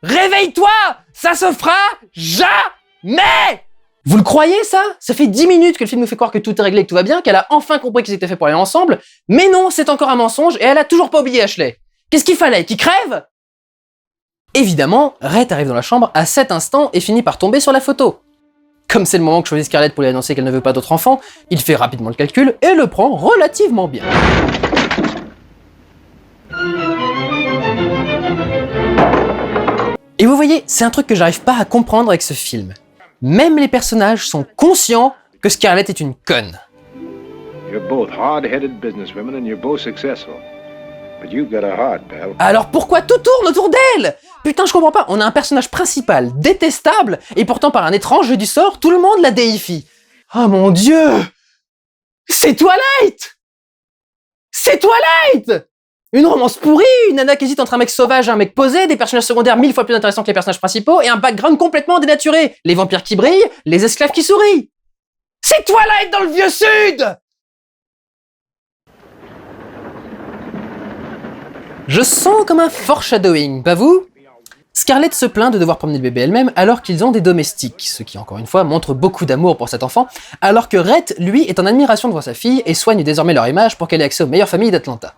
Réveille-toi! Ça se fera jamais! Vous le croyez, ça? Ça fait 10 minutes que le film nous fait croire que tout est réglé, que tout va bien, qu'elle a enfin compris qu'ils étaient faits pour aller ensemble. Mais non, c'est encore un mensonge et elle a toujours pas oublié Ashley. Qu'est-ce qu'il fallait? Qu'il crève? Évidemment, Rhett arrive dans la chambre à cet instant et finit par tomber sur la photo. Comme c'est le moment que choisit Scarlett pour lui annoncer qu'elle ne veut pas d'autres enfants, il fait rapidement le calcul et le prend relativement bien. Et vous voyez, c'est un truc que j'arrive pas à comprendre avec ce film. Même les personnages sont conscients que Scarlett est une conne. You're both hard-headed businesswomen and you're both successful. But you've got a heart, Belle. Alors pourquoi tout tourne autour d'elle? Putain, je comprends pas. On a un personnage principal détestable et pourtant par un étrange jeu du sort, tout le monde la déifie. Oh mon Dieu! C'est Twilight! C'est Twilight! Une romance pourrie, une nana qui hésite entre un mec sauvage et un mec posé, des personnages secondaires 1000 fois plus intéressants que les personnages principaux et un background complètement dénaturé. Les vampires qui brillent, les esclaves qui sourient. C'est Twilight dans le vieux sud! Je sens comme un foreshadowing, pas vous? Scarlett se plaint de devoir promener le bébé elle-même alors qu'ils ont des domestiques, ce qui encore une fois montre beaucoup d'amour pour cet enfant, alors que Rhett, lui, est en admiration devant sa fille et soigne désormais leur image pour qu'elle ait accès aux meilleures familles d'Atlanta.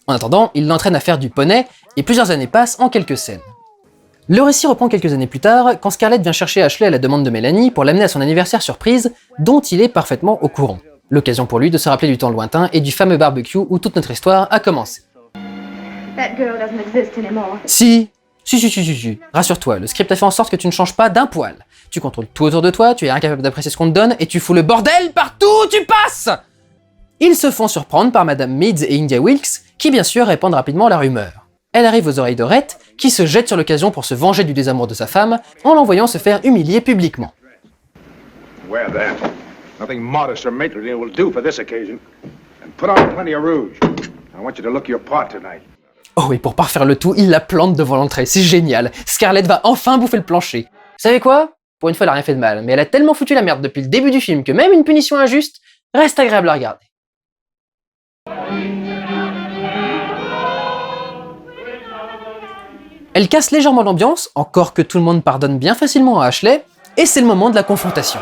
En attendant, il l'entraîne à faire du poney, et plusieurs années passent en quelques scènes. Le récit reprend quelques années plus tard, quand Scarlett vient chercher Ashley à la demande de Mélanie pour l'amener à son anniversaire surprise, dont il est parfaitement au courant. L'occasion pour lui de se rappeler du temps lointain et du fameux barbecue où toute notre histoire a commencé. That girl doesn't exist anymore. Si. Rassure-toi, le script a fait en sorte que tu ne changes pas d'un poil. Tu contrôles tout autour de toi, tu es incapable d'apprécier ce qu'on te donne, et tu fous le bordel partout où tu passes! Ils se font surprendre par Madame Meads et India Wilkes, qui bien sûr répandent rapidement la rumeur. Elle arrive aux oreilles de Rhett, qui se jette sur l'occasion pour se venger du désamour de sa femme, en l'envoyant se faire humilier publiquement. Wear that. Nothing modest or matronly will do for this occasion. And put on plenty of rouge. I want you to look your part tonight. Oh, et pour parfaire le tout, il la plante devant l'entrée, c'est génial. Scarlett va enfin bouffer le plancher. Vous savez quoi? Pour une fois, elle a rien fait de mal, mais elle a tellement foutu la merde depuis le début du film que même une punition injuste reste agréable à regarder. Elle casse légèrement l'ambiance, encore que tout le monde pardonne bien facilement à Ashley, et c'est le moment de la confrontation.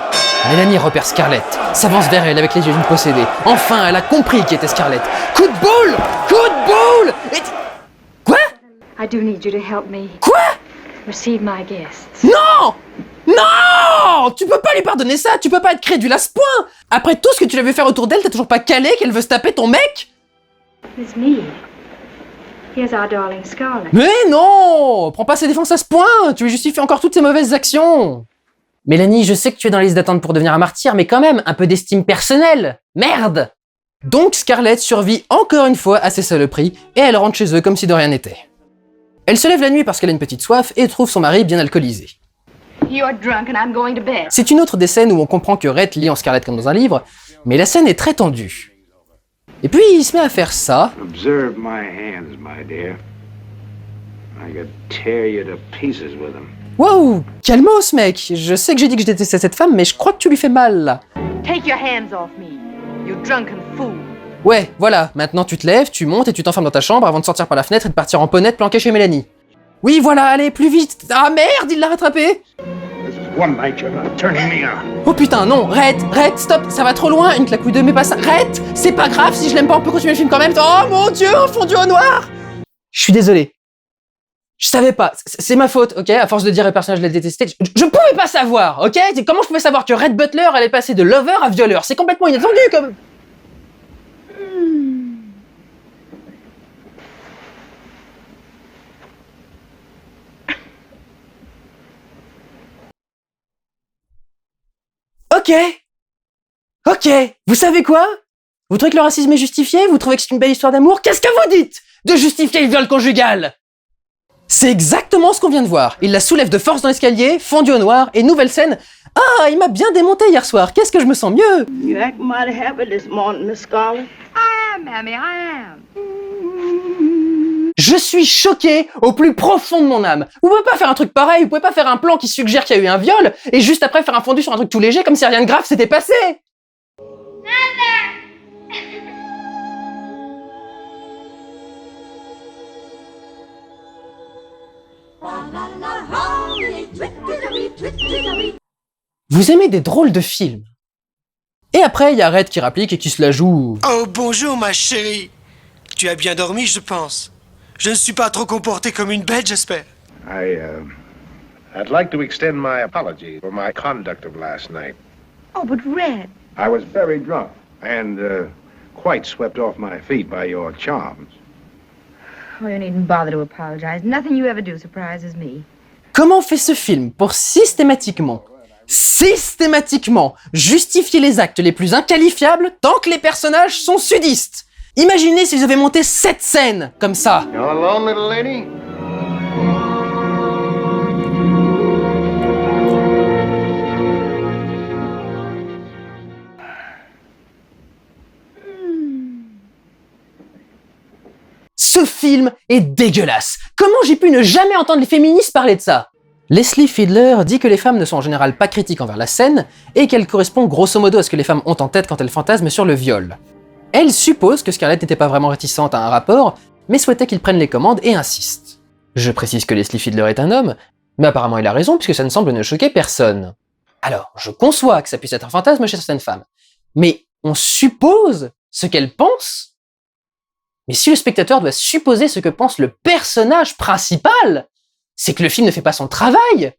Mélanie repère Scarlett, s'avance vers elle avec les yeux d'une possédée. Enfin, elle a compris qui était Scarlett. Coup de boule! Coup de boule! Et... Quoi? I do need you to help me. Quoi? Receive my guests. Non! Non! Tu peux pas lui pardonner ça, tu peux pas être crédule à ce point! Après tout ce que tu l'as vu faire autour d'elle, t'as toujours pas calé qu'elle veut se taper ton mec? It's me. Here's our darling Scarlett. Mais non! Prends pas ses défenses à ce point! Tu lui justifies encore toutes ses mauvaises actions! Mélanie, je sais que tu es dans la liste d'attente pour devenir un martyr, mais quand même, un peu d'estime personnelle! Merde! Donc Scarlett survit encore une fois à ces saloperies, et elle rentre chez eux comme si de rien n'était. Elle se lève la nuit parce qu'elle a une petite soif, et trouve son mari bien alcoolisé. You're drunk and I'm going to bed. C'est une autre des scènes où on comprend que Rhett lit en Scarlett comme dans un livre, mais la scène est très tendue. Et puis il se met à faire ça. Observe my hands, my dear. I could tear you to pieces with them. Wow, calmos mec, je sais que j'ai dit que je détestais cette femme, mais je crois que tu lui fais mal là. Take your hands off me, you drunken fool. Ouais, voilà, maintenant tu te lèves, tu montes et tu t'enfermes dans ta chambre avant de sortir par la fenêtre et de partir en ponette planqué chez Mélanie. Oui, voilà, allez, plus vite. Ah merde, il l'a rattrapé. One night you're not turning me out. Oh putain, non, Rhett, stop, ça va trop loin, une claque ou deux, mais pas ça. Rhett, c'est pas grave, si je l'aime pas, on peut continuer le film quand même. Oh mon Dieu, fondu au noir. Je suis désolé. Je savais pas, c'est ma faute, ok? À force de dire les personnages les détestaient, je pouvais pas savoir, ok? Comment je pouvais savoir que Rhett Butler allait passer de lover à violeur? C'est complètement inattendu comme... Ok, vous savez quoi? Vous trouvez que le racisme est justifié? Vous trouvez que c'est une belle histoire d'amour? Qu'est-ce que vous dites de justifier le viol conjugal? C'est exactement ce qu'on vient de voir. Il la soulève de force dans l'escalier, fondu au noir, et nouvelle scène. Ah, il m'a bien démonté hier soir, qu'est-ce que je me sens mieux? You act mighty happy this morning, Miss Scarlett. I am, Mammy, I am. Je suis choqué au plus profond de mon âme. Vous pouvez pas faire un truc pareil, vous pouvez pas faire un plan qui suggère qu'il y a eu un viol, et juste après faire un fondu sur un truc tout léger comme si rien de grave s'était passé. Vous aimez des drôles de films. Et après, il y a Red qui rapplique et qui se la joue. Oh, bonjour, ma chérie. Tu as bien dormi, je pense. Je ne suis pas trop comporté comme une bête, j'espère. I'd like to extend my apology for my conduct of last night. Oh, but Red. I was very drunk and quite swept off my feet by your charms. Oh, you needn't bother to apologize. Nothing you ever do surprises me. Comment fait ce film pour systématiquement justifier les actes les plus inqualifiables tant que les personnages sont sudistes? Imaginez s'ils avaient monté 7 scènes comme ça. You alone, little lady? Ce film est dégueulasse. Comment j'ai pu ne jamais entendre les féministes parler de ça? Leslie Fiedler dit que les femmes ne sont en général pas critiques envers la scène et qu'elle correspond grosso modo à ce que les femmes ont en tête quand elles fantasment sur le viol. Elle suppose que Scarlett n'était pas vraiment réticente à un rapport, mais souhaitait qu'il prenne les commandes et insiste. Je précise que Leslie Fiedler est un homme, mais apparemment il a raison puisque ça ne semble ne choquer personne. Alors, je conçois que ça puisse être un fantasme chez certaines femmes, mais on suppose ce qu'elles pensent? Mais si le spectateur doit supposer ce que pense le personnage principal, c'est que le film ne fait pas son travail.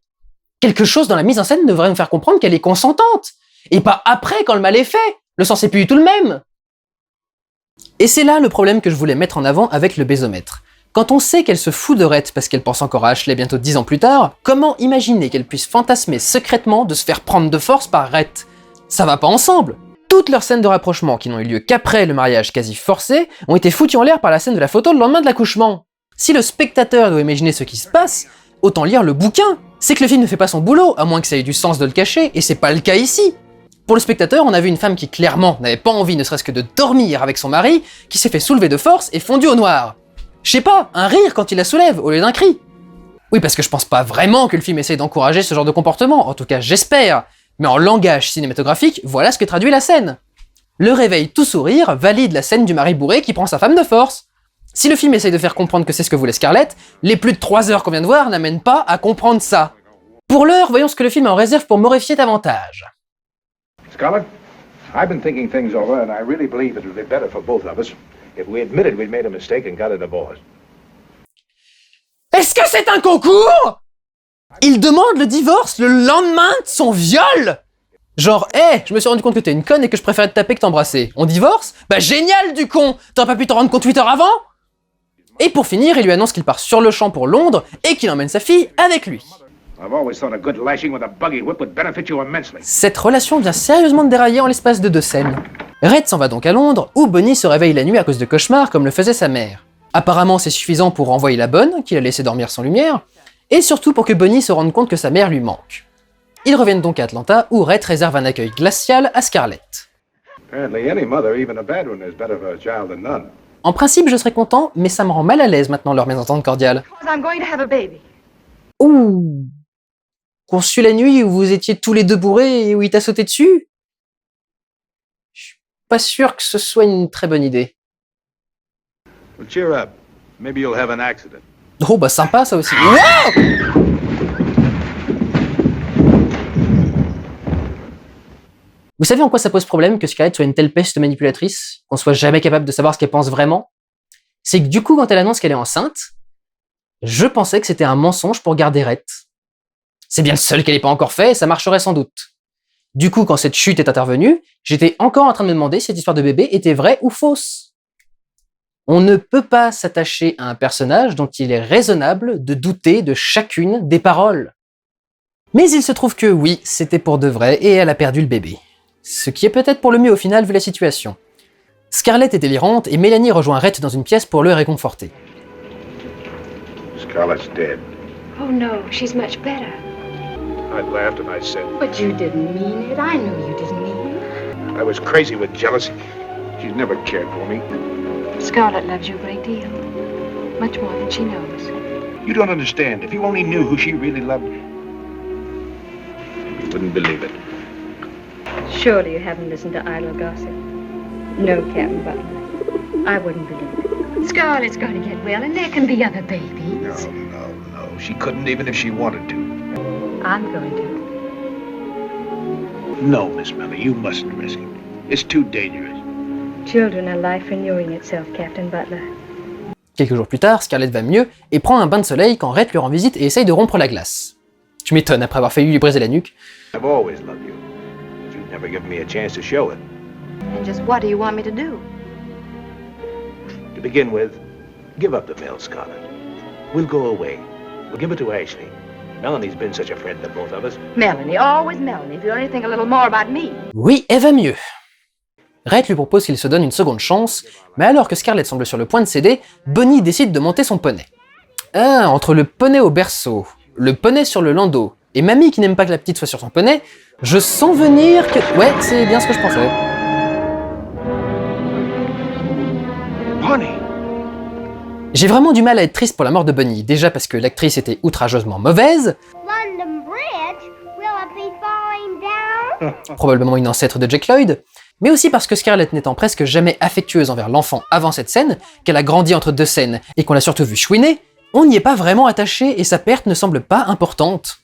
Quelque chose dans la mise en scène devrait nous faire comprendre qu'elle est consentante, et pas après quand le mal est fait. Le sens est plus du tout le même. Et c'est là le problème que je voulais mettre en avant avec le bésomètre. Quand on sait qu'elle se fout de Rhett parce qu'elle pense encore à Ashley bientôt 10 ans plus tard, comment imaginer qu'elle puisse fantasmer secrètement de se faire prendre de force par Rhett? Ça va pas ensemble. Toutes leurs scènes de rapprochement qui n'ont eu lieu qu'après le mariage quasi forcé ont été foutues en l'air par la scène de la photo le lendemain de l'accouchement. Si le spectateur doit imaginer ce qui se passe, autant lire le bouquin. C'est que le film ne fait pas son boulot, à moins que ça ait du sens de le cacher, et c'est pas le cas ici. Pour le spectateur, on a vu une femme qui clairement n'avait pas envie ne serait-ce que de dormir avec son mari, qui s'est fait soulever de force et fondue au noir. Je sais pas, un rire quand il la soulève, au lieu d'un cri. Oui, parce que je pense pas vraiment que le film essaye d'encourager ce genre de comportement, en tout cas j'espère. Mais en langage cinématographique, voilà ce que traduit la scène. Le réveil tout sourire valide la scène du mari bourré qui prend sa femme de force. Si le film essaye de faire comprendre que c'est ce que voulait Scarlett, les plus de 3 heures qu'on vient de voir n'amènent pas à comprendre ça. Pour l'heure, voyons ce que le film a en réserve pour m'horrifier davantage. Scarlett, I've been thinking things over and I really believe it would be better for both of us if we admitted we'd made a mistake and got a divorce. Est-ce que c'est un concours? Il demande le divorce le lendemain de son viol? Genre, je me suis rendu compte que t'es une conne et que je préférais te taper que t'embrasser. On divorce? Bah génial du con! T'aurais pas pu t'en rendre compte 8 heures avant? Et pour finir, il lui annonce qu'il part sur le champ pour Londres et qu'il emmène sa fille avec lui. Cette relation vient sérieusement de dérailler en l'espace de 2 scènes. Red s'en va donc à Londres, où Bonnie se réveille la nuit à cause de cauchemars comme le faisait sa mère. Apparemment c'est suffisant pour renvoyer la bonne, qu'il a laissé dormir sans lumière, et surtout pour que Bonnie se rende compte que sa mère lui manque. Ils reviennent donc à Atlanta, où Red réserve un accueil glacial à Scarlett. En principe, je serais content, mais ça me rend mal à l'aise maintenant leur mésentente cordiale. Ouh! Qu'on suit la nuit où vous étiez tous les deux bourrés et où il t'a sauté dessus? Je suis pas sûr que ce soit une très bonne idée. Well, cheer up. Maybe you'll have an accident. Oh bah sympa ça aussi. Wow! Vous savez en quoi ça pose problème que Scarlett soit une telle peste manipulatrice, qu'on soit jamais capable de savoir ce qu'elle pense vraiment? C'est que du coup, quand elle annonce qu'elle est enceinte, je pensais que c'était un mensonge pour garder Rhett. C'est bien le seul qu'elle n'ait pas encore fait, et ça marcherait sans doute. Du coup, quand cette chute est intervenue, j'étais encore en train de me demander si cette histoire de bébé était vraie ou fausse. On ne peut pas s'attacher à un personnage dont il est raisonnable de douter de chacune des paroles. Mais il se trouve que oui, c'était pour de vrai, et elle a perdu le bébé. Ce qui est peut-être pour le mieux au final vu la situation. Scarlett est délirante et Mélanie rejoint Rhett dans une pièce pour le réconforter. Scarlett's dead. Oh no, she's much better. I laughed and I said, But you didn't mean it. I know you didn't mean it. I was crazy with jealousy. She's never cared for me. Scarlett loves you a great deal. Much more than she knows. You don't understand. If you only knew who she really loved, you wouldn't believe it. Surely you haven't listened to idle gossip. No, Captain Butler. I wouldn't believe it. Scarlett's going to get well, and there can be other babies. No. She couldn't even if she wanted to. I'm going to. No, Miss Melly, you mustn't risk it. It's too dangerous. Children are life renewing itself, Captain Butler. Quelques jours plus tard, Scarlett va mieux et prend un bain de soleil quand Rhett lui rend visite et essaye de rompre la glace. Tu m'étonnes après avoir failli lui briser la nuque. I've always loved you, but you've never given me a chance to show it. And just what do you want me to do? To begin with, give up the mill, Scarlett. We'll go away. We'll give it to Ashley. Melanie's been such a friend to both of us. Melanie, always Melanie. If you only think a little more about me. Oui, elle va mieux. Rhett lui propose qu'il se donne une seconde chance, mais alors que Scarlett semble sur le point de céder, Bonnie décide de monter son poney. Ah, entre le poney au berceau, le poney sur le landau, et mamie qui n'aime pas que la petite soit sur son poney, je sens venir que... Ouais, c'est bien ce que je pensais. Bonnie! J'ai vraiment du mal à être triste pour la mort de Bonnie, déjà parce que l'actrice était outrageusement mauvaise, London Bridge? Will it be falling down? probablement une ancêtre de Jack Lloyd, mais aussi parce que Scarlett n'étant presque jamais affectueuse envers l'enfant avant cette scène, qu'elle a grandi entre deux scènes et qu'on l'a surtout vu chouiner, on n'y est pas vraiment attaché et sa perte ne semble pas importante.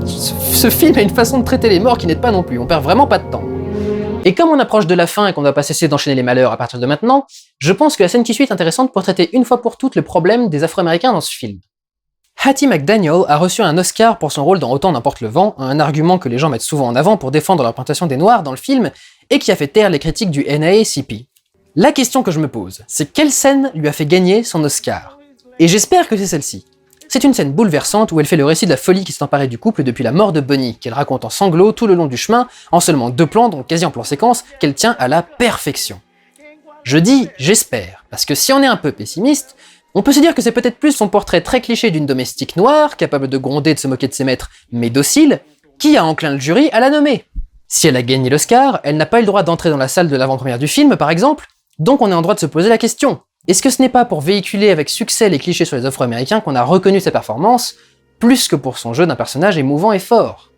Ce film a une façon de traiter les morts qui n'aide pas non plus, on perd vraiment pas de temps. Et comme on approche de la fin et qu'on ne va pas cesser d'enchaîner les malheurs à partir de maintenant, je pense que la scène qui suit est intéressante pour traiter une fois pour toutes le problème des Afro-Américains dans ce film. Hattie McDaniel a reçu un Oscar pour son rôle dans Autant n'emporte le vent, un argument que les gens mettent souvent en avant pour défendre la représentation des Noirs dans le film et qui a fait taire les critiques du NAACP. La question que je me pose, c'est quelle scène lui a fait gagner son Oscar? Et j'espère que c'est celle-ci. C'est une scène bouleversante où elle fait le récit de la folie qui s'est emparée du couple depuis la mort de Bonnie, qu'elle raconte en sanglots tout le long du chemin, en seulement 2 plans, donc quasi en plan séquence, qu'elle tient à la perfection. Je dis « j'espère », parce que si on est un peu pessimiste, on peut se dire que c'est peut-être plus son portrait très cliché d'une domestique noire, capable de gronder, de se moquer de ses maîtres, mais docile, qui a enclin le jury à la nommer. Si elle a gagné l'Oscar, elle n'a pas eu le droit d'entrer dans la salle de l'avant-première du film, par exemple, donc on est en droit de se poser la question. Est-ce que ce n'est pas pour véhiculer avec succès les clichés sur les Afro-Américains qu'on a reconnu sa performance, plus que pour son jeu d'un personnage émouvant et fort?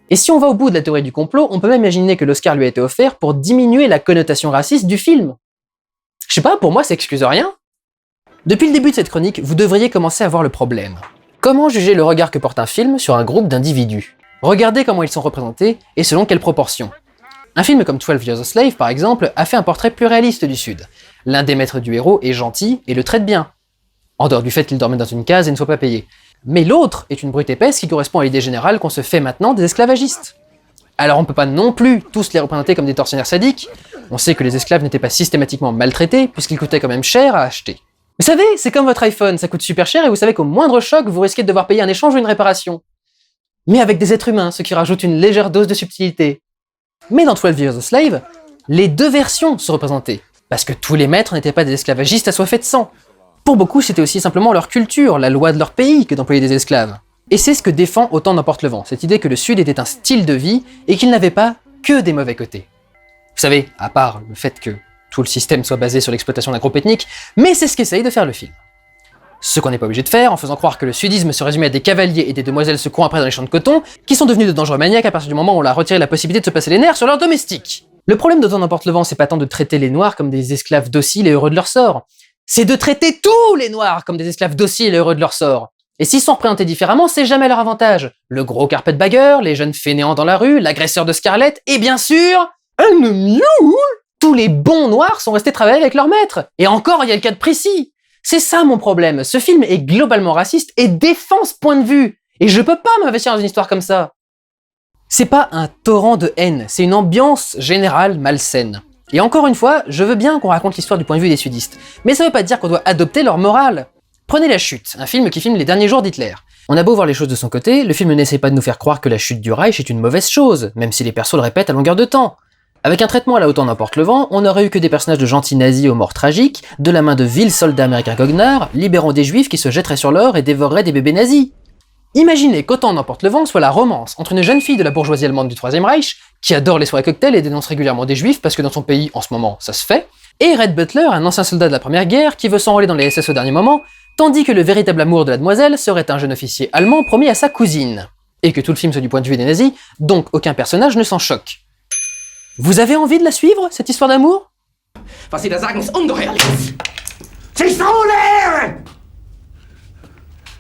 Et si on va au bout de la théorie du complot, on peut même imaginer que l'Oscar lui a été offert pour diminuer la connotation raciste du film. Je sais pas, pour moi ça excuse rien. Depuis le début de cette chronique, vous devriez commencer à voir le problème. Comment juger le regard que porte un film sur un groupe d'individus? Regardez comment ils sont représentés et selon quelles proportions. Un film comme 12 Years a Slave, par exemple, a fait un portrait plus réaliste du Sud. L'un des maîtres du héros est gentil et le traite bien, en dehors du fait qu'il dormait dans une case et ne soit pas payé. Mais l'autre est une brute épaisse qui correspond à l'idée générale qu'on se fait maintenant des esclavagistes. Alors on peut pas non plus tous les représenter comme des tortionnaires sadiques. On sait que les esclaves n'étaient pas systématiquement maltraités, puisqu'ils coûtaient quand même cher à acheter. Vous savez, c'est comme votre iPhone, ça coûte super cher et vous savez qu'au moindre choc, vous risquez de devoir payer un échange ou une réparation. Mais avec des êtres humains, ce qui rajoute une légère dose de subtilité. Mais dans 12 Years a Slave, les deux versions sont représentées, parce que tous les maîtres n'étaient pas des esclavagistes assoiffés de sang. Pour beaucoup, c'était aussi simplement leur culture, la loi de leur pays, que d'employer des esclaves. Et c'est ce que défend Autant n'emporte le vent, cette idée que le Sud était un style de vie et qu'il n'avait pas que des mauvais côtés. Vous savez, à part le fait que tout le système soit basé sur l'exploitation d'un groupe ethnique, mais c'est ce qu'essaye de faire le film. Ce qu'on n'est pas obligé de faire en faisant croire que le sudisme se résumait à des cavaliers et des demoiselles se courant après dans les champs de coton, qui sont devenus de dangereux maniaques à partir du moment où on leur a retiré la possibilité de se passer les nerfs sur leurs domestiques. Le problème d'Autant n'emporte le vent, c'est pas tant de traiter les noirs comme des esclaves dociles et heureux de leur sort, c'est de traiter tous les noirs comme des esclaves dociles et heureux de leur sort. Et s'ils sont représentés différemment, c'est jamais leur avantage. Le gros carpetbagger, les jeunes fainéants dans la rue, l'agresseur de Scarlett, et bien sûr, un mule. Tous les bons noirs sont restés travailler avec leur maître. Et encore, il y a le cas de Prissy. C'est ça mon problème, ce film est globalement raciste et défend ce point de vue. Et je peux pas m'investir dans une histoire comme ça. C'est pas un torrent de haine, c'est une ambiance générale malsaine. Et encore une fois, je veux bien qu'on raconte l'histoire du point de vue des sudistes, mais ça veut pas dire qu'on doit adopter leur morale. Prenez La Chute, un film qui filme les derniers jours d'Hitler. On a beau voir les choses de son côté, le film n'essaie pas de nous faire croire que la chute du Reich est une mauvaise chose, même si les persos le répètent à longueur de temps. Avec un traitement à la Autant n'emporte le vent, on n'aurait eu que des personnages de gentils nazis aux morts tragiques, de la main de vils soldats américains goguenards, libérant des juifs qui se jetteraient sur l'or et dévoreraient des bébés nazis. Imaginez qu'Autant n'emporte le vent soit la romance entre une jeune fille de la bourgeoisie allemande du Troisième Reich, qui adore les soirées cocktails et dénonce régulièrement des juifs parce que dans son pays, en ce moment, ça se fait, et Red Butler, un ancien soldat de la Première Guerre qui veut s'enrôler dans les SS au dernier moment, tandis que le véritable amour de la demoiselle serait un jeune officier allemand promis à sa cousine, et que tout le film soit du point de vue des nazis, donc aucun personnage ne s'en choque. Vous avez envie de la suivre, cette histoire d'amour? Was Sie da sagen, ist ungeheuerlich. Sie ist unehre!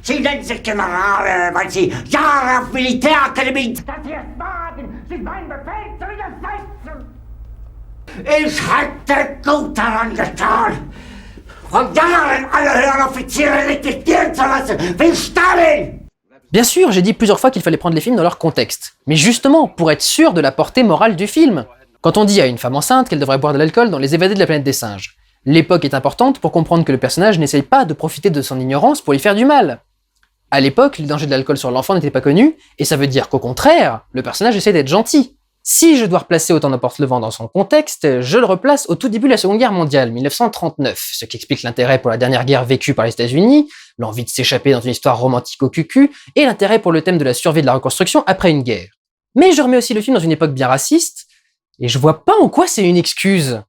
Sie nennen sich Generale, weil Sie Jahre auf Militärakademie... Das hier ist Wagen! Sie meinen Befehl zu widersetzen! Ich hätte gut daran getan, von Jahren alle höheren Offiziere liquidieren zu lassen, wie Stalin! Bien sûr, j'ai dit plusieurs fois qu'il fallait prendre les films dans leur contexte, mais justement pour être sûr de la portée morale du film. Quand on dit à une femme enceinte qu'elle devrait boire de l'alcool dans Les Évadés de la planète des singes, l'époque est importante pour comprendre que le personnage n'essaye pas de profiter de son ignorance pour lui faire du mal. À l'époque, les dangers de l'alcool sur l'enfant n'étaient pas connus, et ça veut dire qu'au contraire, le personnage essaie d'être gentil. Si je dois replacer Autant n'emporte le vent dans son contexte, je le replace au tout début de la Seconde Guerre mondiale, 1939, ce qui explique l'intérêt pour la dernière guerre vécue par les États-Unis, l'envie de s'échapper dans une histoire romantique au cucu, et l'intérêt pour le thème de la survie et de la reconstruction après une guerre. Mais je remets aussi le film dans une époque bien raciste, et je vois pas en quoi c'est une excuse.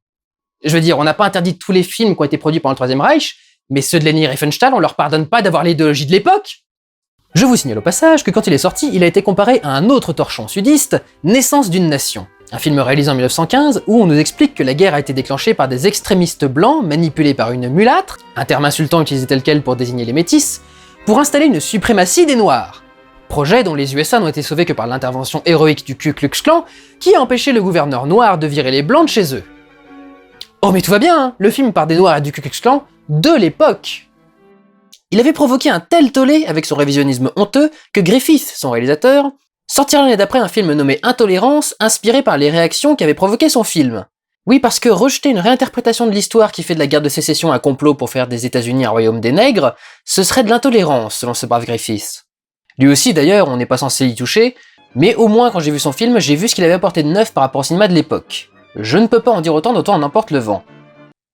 Je veux dire, on n'a pas interdit tous les films qui ont été produits pendant le Troisième Reich, mais ceux de Leni Riefenstahl, on leur pardonne pas d'avoir l'idéologie de l'époque. Je vous signale au passage que quand il est sorti, il a été comparé à un autre torchon sudiste, Naissance d'une nation, un film réalisé en 1915 où on nous explique que la guerre a été déclenchée par des extrémistes blancs manipulés par une mulâtre, un terme insultant utilisé tel quel pour désigner les métis, pour installer une suprématie des Noirs. Projet dont les USA n'ont été sauvés que par l'intervention héroïque du Ku Klux Klan, qui a empêché le gouverneur noir de virer les blancs de chez eux. Oh mais tout va bien, hein, le film part des Noirs et du Ku Klux Klan de l'époque. Il avait provoqué un tel tollé avec son révisionnisme honteux que Griffith, son réalisateur, sortira l'année d'après un film nommé Intolérance, inspiré par les réactions qu'avait provoqué son film. Oui, parce que rejeter une réinterprétation de l'histoire qui fait de la guerre de sécession un complot pour faire des États-Unis un royaume des nègres, ce serait de l'intolérance, selon ce brave Griffith. Lui aussi, d'ailleurs, on n'est pas censé y toucher, mais au moins quand j'ai vu son film, j'ai vu ce qu'il avait apporté de neuf par rapport au cinéma de l'époque. Je ne peux pas en dire autant d'Autant n'emporte le vent.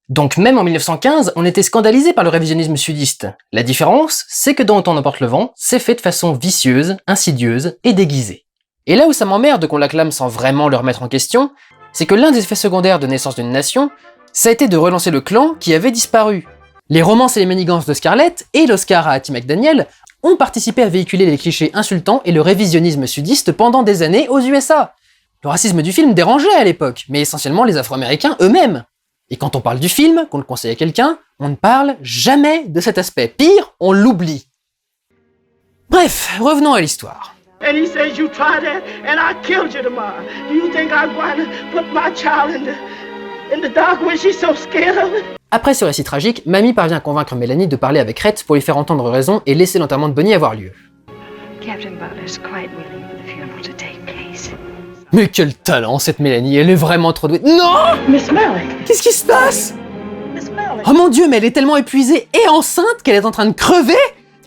Donc même en 1915, on était scandalisé par le révisionnisme sudiste. La différence, c'est que dans Autant n'emporte le vent, c'est fait de façon vicieuse, insidieuse et déguisée. Et là où ça m'emmerde qu'on l'acclame sans vraiment le remettre en question, c'est que l'un des effets secondaires de Naissance d'une nation, ça a été de relancer le clan qui avait disparu. Les romances et les manigances de Scarlett et l'Oscar à Hattie McDaniel ont participé à véhiculer les clichés insultants et le révisionnisme sudiste pendant des années aux USA. Le racisme du film dérangeait à l'époque, mais essentiellement les Afro-Américains eux-mêmes. Et quand on parle du film, qu'on le conseille à quelqu'un, on ne parle jamais de cet aspect. Pire, on l'oublie. Bref, revenons à l'histoire. And he says you tried that and I killed you tomorrow. Do you think I'm going to put my child in the dark when she's so scared of it? Après ce récit tragique, Mamie parvient à convaincre Mélanie de parler avec Rhett pour lui faire entendre raison et laisser l'enterrement de Bonnie avoir lieu. Captain Butler's quite willing for the funeral to take place. Mais quel talent cette Mélanie, elle est vraiment trop douée. Non! Miss Malik! Qu'est-ce qui se passe? Miss Malik! Oh mon Dieu, mais elle est tellement épuisée et enceinte qu'elle est en train de crever?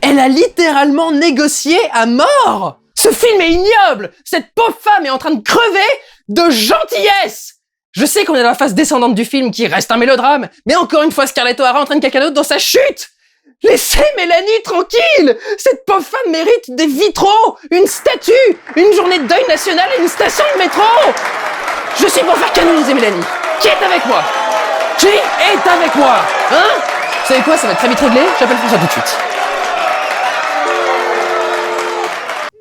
Elle a littéralement négocié à mort! Ce film est ignoble! Cette pauvre femme est en train de crever de gentillesse! Je sais qu'on est dans la phase descendante du film qui reste un mélodrame, mais encore une fois Scarlett O'Hara entraîne quelqu'un d'autre dans sa chute! Laissez Mélanie tranquille! Cette pauvre femme mérite des vitraux, une statue, une journée de deuil national et une station de métro! Je suis pour faire canoniser Mélanie. Qui est avec moi? Qui est avec moi? Hein? Vous savez quoi, ça va être très vite réglé, j'appelle François tout de suite.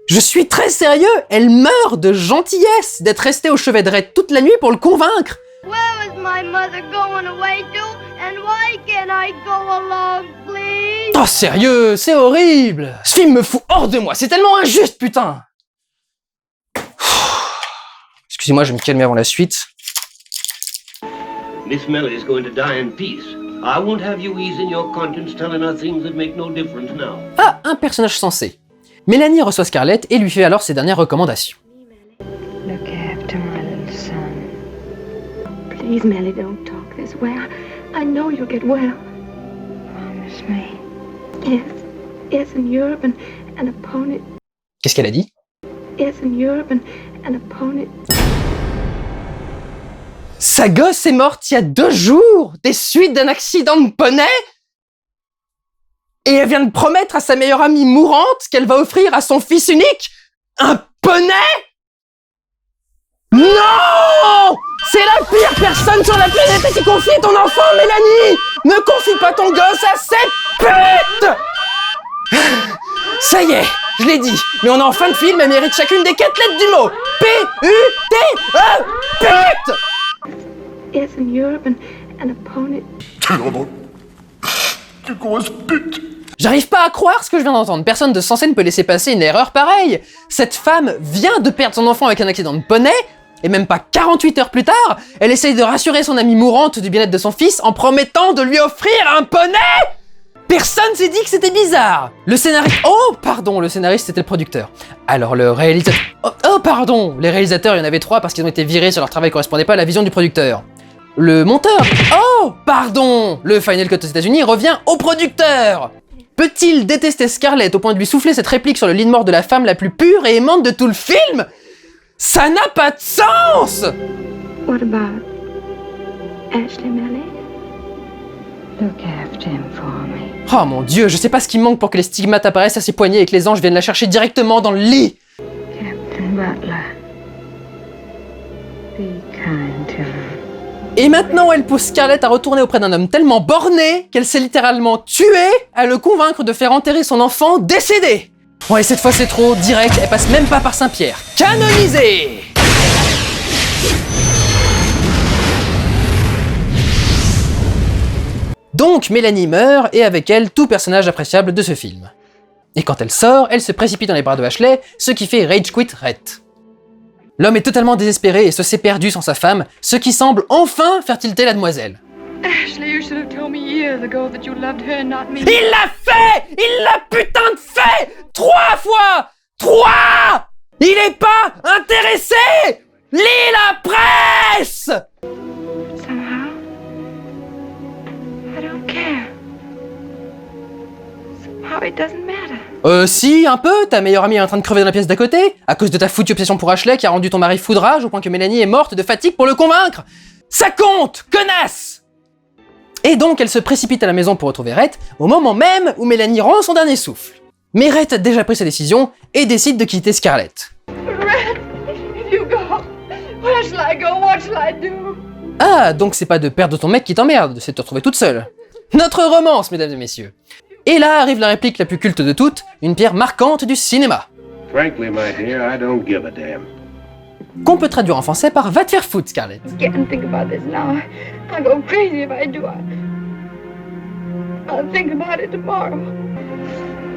Je suis très sérieux, elle meurt de gentillesse d'être restée au chevet de Rhett toute la nuit pour le convaincre. Where is my mother going away to? And why can't I go along, please? Oh sérieux, c'est horrible. Ce film me fout hors de moi, c'est tellement injuste, putain. Excusez-moi, je vais me calmer avant la suite. Miss Mellie's going to die in peace. I won't have you easing your conscience telling her things that make no difference now. Ah, un personnage sensé. Mélanie reçoit Scarlett et lui fait alors ses dernières recommandations. Look after my little son. Please, Melly, don't talk this way. I know you'll get well. Promise me. Yes, yes, in Europe and upon it. Qu'est-ce qu'elle a dit? Yes, in Europe and upon it. Sa gosse est morte il y a 2 jours, des suites d'un accident de poney? Et elle vient de promettre à sa meilleure amie mourante qu'elle va offrir à son fils unique un poney? Non! C'est la pire personne sur la planète à qui confier ton enfant, Mélanie! Ne confie pas ton gosse à cette pute! Ça y est, je l'ai dit, mais on est en fin de film et mérite chacune des 4 lettres du mot. P-U-T-E, pute! Yes, in Europe and a pony. Tu grosse pute! J'arrive pas à croire ce que je viens d'entendre. Personne de sensé ne peut laisser passer une erreur pareille. Cette femme vient de perdre son enfant avec un accident de poney, et même pas 48 heures plus tard, elle essaye de rassurer son amie mourante du bien-être de son fils en promettant de lui offrir un poney! Personne s'est dit que c'était bizarre. Le scénariste... Oh, pardon, le scénariste c'était le producteur. Alors le réalisateur... Oh, pardon, les réalisateurs, il y en avait 3 parce qu'ils ont été virés sur leur travail correspondait pas à la vision du producteur. Le monteur... Oh, pardon, le Final Cut aux États-Unis revient au producteur. Peut-il détester Scarlett au point de lui souffler cette réplique sur le lit de mort de la femme la plus pure et aimante de tout le film? Ça n'a pas de sens! What about Ashley Melly? Look after him for me. Oh mon dieu, je sais pas ce qui manque pour que les stigmates apparaissent à ses poignets et que les anges viennent la chercher directement dans le lit! Captain Butler. Be kind to her. Et maintenant, elle pousse Scarlett à retourner auprès d'un homme tellement borné qu'elle s'est littéralement tuée à le convaincre de faire enterrer son enfant décédé. Ouais, cette fois c'est trop, direct, elle passe même pas par Saint-Pierre. Canonisée! Donc, Mélanie meurt, et avec elle, tout personnage appréciable de ce film. Et quand elle sort, elle se précipite dans les bras de Ashley, ce qui fait rage quit Rhett. L'homme est totalement désespéré et se sait perdu sans sa femme, ce qui semble enfin faire tilter la demoiselle. Ashley, you should have told me years ago that you loved her, not me. Il l'a fait! Il l'a putain de fait! 3 fois! 3! Il est pas intéressé! Lis la presse! Somehow, I don't care. Somehow it doesn't matter. Si, un peu, ta meilleure amie est en train de crever dans la pièce d'à côté, à cause de ta foutue obsession pour Ashley qui a rendu ton mari foudrage au point que Mélanie est morte de fatigue pour le convaincre! Ça compte, connasse! Et donc elle se précipite à la maison pour retrouver Rhett, au moment même où Mélanie rend son dernier souffle. Mais Rhett a déjà pris sa décision et décide de quitter Scarlett. Red, if you go, where shall I go? What shall I do? Ah, donc c'est pas de perdre ton mec qui t'emmerde, c'est de te retrouver toute seule. Notre romance, mesdames et messieurs. Et là arrive la réplique la plus culte de toutes, une pierre marquante du cinéma. Frankly, my dear, I don't give a damn. Qu'on peut traduire en français par « Va te faire foutre, Scarlett ». Can't think about this now. I'll go crazy if I do. I'll think about it tomorrow.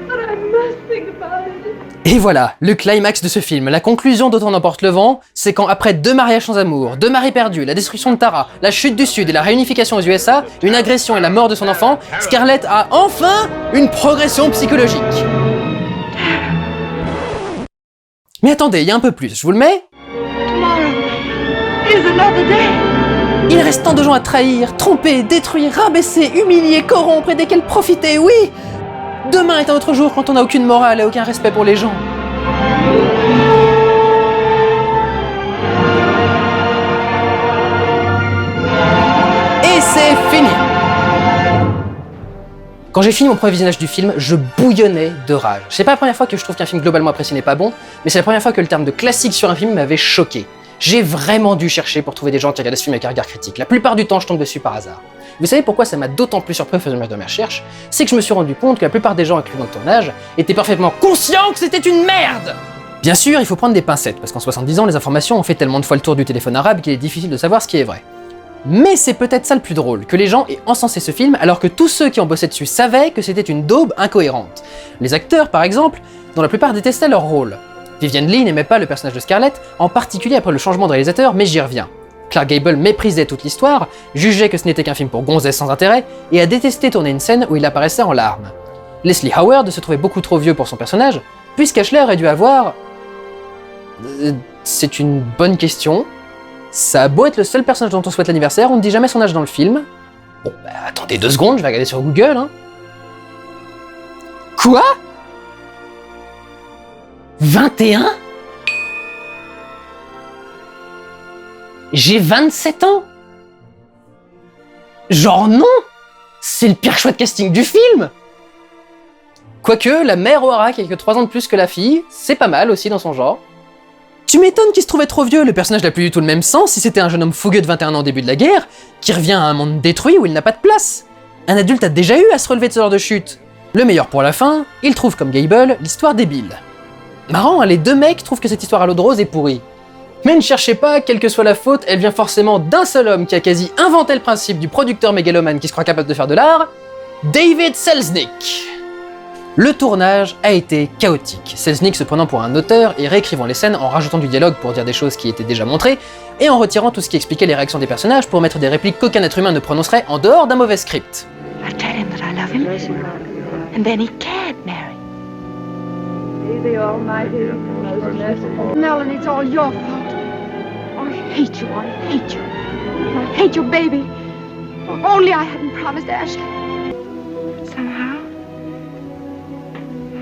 But I must think about it. Et voilà, le climax de ce film, la conclusion d'Autant n'emporte le vent, c'est quand après 2 mariages sans amour, 2 maris perdus, la destruction de Tara, la chute du Sud et la réunification aux USA, une agression et la mort de son enfant, Scarlett a enfin une progression psychologique. Mais attendez, il y a un peu plus, je vous le mets? Il reste tant de gens à trahir, tromper, détruire, rabaisser, humilier, corrompre et desquels profiter, oui! Demain est un autre jour quand on n'a aucune morale et aucun respect pour les gens. Et c'est fini! Quand j'ai fini mon premier visionnage du film, je bouillonnais de rage. C'est pas la première fois que je trouve qu'un film globalement apprécié n'est pas bon, mais c'est la première fois que le terme de classique sur un film m'avait choqué. J'ai vraiment dû chercher pour trouver des gens qui regardaient ce film avec un regard critique. La plupart du temps, je tombe dessus par hasard. Vous savez pourquoi ça m'a d'autant plus surpris au fur et à mesure de mes recherches? C'est que je me suis rendu compte que la plupart des gens inclus dans le tournage étaient parfaitement conscients que c'était une merde! Bien sûr, il faut prendre des pincettes, parce qu'en 70 ans, les informations ont fait tellement de fois le tour du téléphone arabe qu'il est difficile de savoir ce qui est vrai. Mais c'est peut-être ça le plus drôle, que les gens aient encensé ce film alors que tous ceux qui ont bossé dessus savaient que c'était une daube incohérente. Les acteurs, par exemple, dont la plupart détestaient leur rôle. Vivian Leigh n'aimait pas le personnage de Scarlett, en particulier après le changement de réalisateur, mais j'y reviens. Clark Gable méprisait toute l'histoire, jugeait que ce n'était qu'un film pour gonzesses sans intérêt, et a détesté tourner une scène où il apparaissait en larmes. Leslie Howard se trouvait beaucoup trop vieux pour son personnage, puisqu'Ashley aurait dû avoir... C'est une bonne question. Ça a beau être le seul personnage dont on souhaite l'anniversaire, on ne dit jamais son âge dans le film. Bon, bah attendez 2 secondes, je vais regarder sur Google, hein. Quoi? 21? J'ai 27 ans? Genre non! C'est le pire choix de casting du film! Quoique, la mère aura quelques 3 ans de plus que la fille, c'est pas mal aussi dans son genre. Tu m'étonnes qu'il se trouvait trop vieux, le personnage n'a plus du tout le même sens si c'était un jeune homme fougueux de 21 ans au début de la guerre, qui revient à un monde détruit où il n'a pas de place. Un adulte a déjà eu à se relever de ce genre de chute. Le meilleur pour la fin, il trouve comme Gable l'histoire débile. Marrant, hein, les deux mecs trouvent que cette histoire à l'eau de rose est pourrie. Mais ne cherchez pas, quelle que soit la faute, elle vient forcément d'un seul homme qui a quasi inventé le principe du producteur mégalomane qui se croit capable de faire de l'art, David Selznick. Le tournage a été chaotique, Selznick se prenant pour un auteur et réécrivant les scènes en rajoutant du dialogue pour dire des choses qui étaient déjà montrées, et en retirant tout ce qui expliquait les réactions des personnages pour mettre des répliques qu'aucun être humain ne prononcerait en dehors d'un mauvais script. I tell him that I love him, and then he can't marry. The Almighty, most merciful. Melanie, it's all your fault. I hate you, I hate you. I hate your baby. If only I hadn't promised Ashley. Somehow,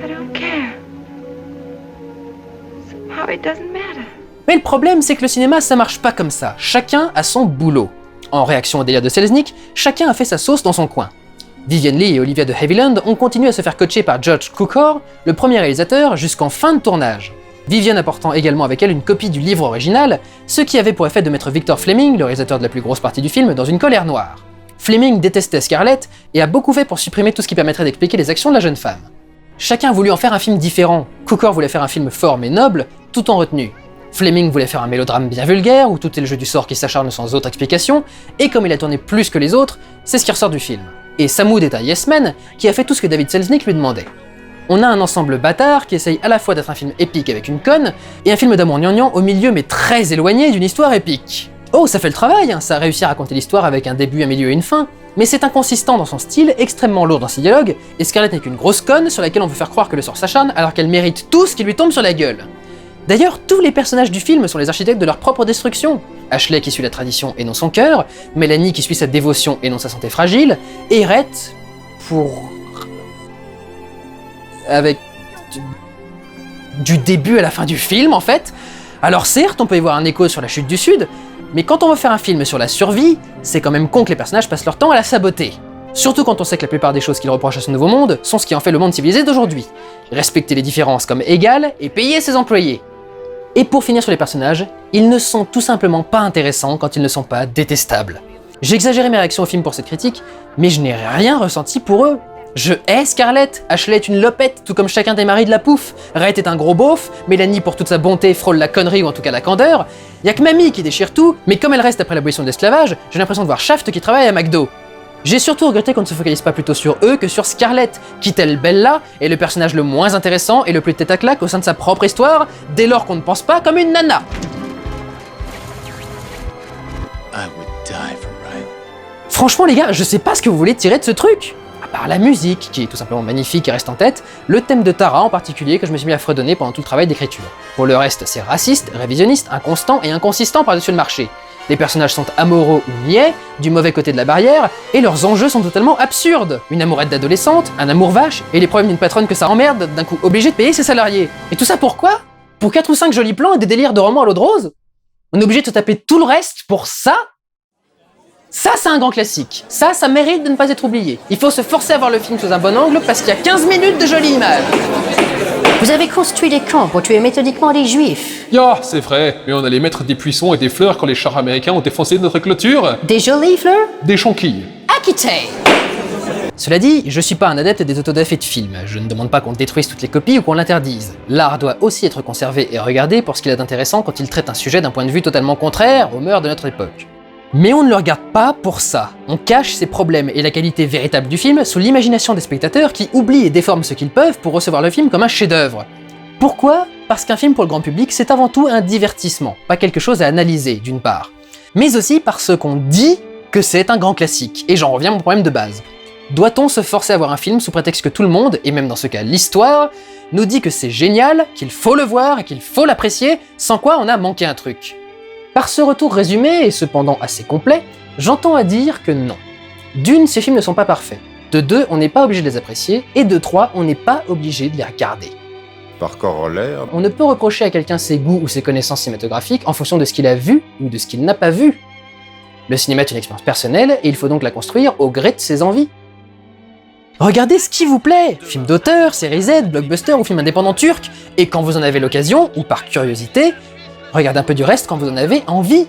I don't care. Somehow it doesn't matter. Mais le problème, c'est que le cinéma, ça marche pas comme ça. Chacun a son boulot. En réaction au délire de Selznick, chacun a fait sa sauce dans son coin. Vivien Leigh et Olivia de Havilland ont continué à se faire coacher par George Cukor, le premier réalisateur, jusqu'en fin de tournage. Vivien apportant également avec elle une copie du livre original, ce qui avait pour effet de mettre Victor Fleming, le réalisateur de la plus grosse partie du film, dans une colère noire. Fleming détestait Scarlett et a beaucoup fait pour supprimer tout ce qui permettrait d'expliquer les actions de la jeune femme. Chacun a voulu en faire un film différent. Cukor voulait faire un film fort mais noble, tout en retenue. Fleming voulait faire un mélodrame bien vulgaire, où tout est le jeu du sort qui s'acharne sans autre explication, et comme il a tourné plus que les autres, c'est ce qui ressort du film. Et Sammoud est un yes man qui a fait tout ce que David Selznick lui demandait. On a un ensemble bâtard qui essaye à la fois d'être un film épique avec une conne, et un film d'amour gnangnan au milieu mais très éloigné d'une histoire épique. Oh, ça fait le travail, hein, ça a réussi à raconter l'histoire avec un début, un milieu et une fin, mais c'est inconsistant dans son style, extrêmement lourd dans ses dialogues, et Scarlett n'est qu'une grosse conne sur laquelle on veut faire croire que le sort s'acharne alors qu'elle mérite tout ce qui lui tombe sur la gueule. D'ailleurs, tous les personnages du film sont les architectes de leur propre destruction. Ashley qui suit la tradition et non son cœur, Mélanie qui suit sa dévotion et non sa santé fragile, et Rhett pour... avec... du début à la fin du film en fait. Alors certes, on peut y voir un écho sur la chute du Sud, mais quand on veut faire un film sur la survie, c'est quand même con que les personnages passent leur temps à la saboter. Surtout quand on sait que la plupart des choses qu'il reproche à ce nouveau monde sont ce qui en fait le monde civilisé d'aujourd'hui. Respecter les différences comme égales et payer ses employés. Et pour finir sur les personnages, ils ne sont tout simplement pas intéressants quand ils ne sont pas détestables. J'ai exagéré mes réactions au film pour cette critique, mais je n'ai rien ressenti pour eux. Je hais Scarlett, Ashley est une lopette, tout comme chacun des maris de la pouffe, Rhett est un gros beauf, Mélanie pour toute sa bonté frôle la connerie ou en tout cas la candeur, y'a que Mamie qui déchire tout, mais comme elle reste après l'abolition de l'esclavage, j'ai l'impression de voir Shaft qui travaille à McDo. J'ai surtout regretté qu'on ne se focalise pas plutôt sur eux que sur Scarlett, qui telle Bella est le personnage le moins intéressant et le plus tête à claque au sein de sa propre histoire, dès lors qu'on ne pense pas comme une nana. Franchement les gars, je sais pas ce que vous voulez tirer de ce truc. À part la musique, qui est tout simplement magnifique et reste en tête, le thème de Tara en particulier que je me suis mis à fredonner pendant tout le travail d'écriture. Pour le reste, c'est raciste, révisionniste, inconstant et inconsistant par-dessus le marché. Les personnages sont amoureux ou niais, du mauvais côté de la barrière, et leurs enjeux sont totalement absurdes. Une amourette d'adolescente, un amour vache, et les problèmes d'une patronne que ça emmerde, d'un coup obligée de payer ses salariés. Et tout ça pourquoi? Pour 4 ou 5 jolis plans et des délires de romans à l'eau de rose? On est obligé de se taper tout le reste pour ça? Ça, c'est un grand classique. Ça mérite de ne pas être oublié. Il faut se forcer à voir le film sous un bon angle parce qu'il y a 15 minutes de jolies images. Vous avez construit des camps pour tuer méthodiquement les juifs. Ya, c'est vrai, mais on allait mettre des buissons et des fleurs quand les chars américains ont défoncé notre clôture. Des jolies fleurs? Des jonquilles. Acquittez! Cela dit, je suis pas un adepte des autodafés de films. Je ne demande pas qu'on détruise toutes les copies ou qu'on l'interdise. L'art doit aussi être conservé et regardé pour ce qu'il a d'intéressant quand il traite un sujet d'un point de vue totalement contraire aux mœurs de notre époque. Mais on ne le regarde pas pour ça. On cache ses problèmes et la qualité véritable du film sous l'imagination des spectateurs qui oublient et déforment ce qu'ils peuvent pour recevoir le film comme un chef-d'œuvre. Pourquoi? Parce qu'un film pour le grand public, c'est avant tout un divertissement, pas quelque chose à analyser, d'une part. Mais aussi parce qu'on dit que c'est un grand classique, et j'en reviens à mon problème de base. Doit-on se forcer à voir un film sous prétexte que tout le monde, et même dans ce cas l'histoire, nous dit que c'est génial, qu'il faut le voir et qu'il faut l'apprécier, sans quoi on a manqué un truc? Par ce retour résumé, et cependant assez complet, j'entends à dire que non. D'une, ces films ne sont pas parfaits. De deux, on n'est pas obligé de les apprécier. Et de trois, on n'est pas obligé de les regarder. Par corollaire, on ne peut reprocher à quelqu'un ses goûts ou ses connaissances cinématographiques en fonction de ce qu'il a vu ou de ce qu'il n'a pas vu. Le cinéma est une expérience personnelle et il faut donc la construire au gré de ses envies. Regardez ce qui vous plaît, film d'auteur, série Z, blockbuster ou film indépendant turc, et quand vous en avez l'occasion, ou par curiosité, Regardez un peu du reste quand vous en avez envie.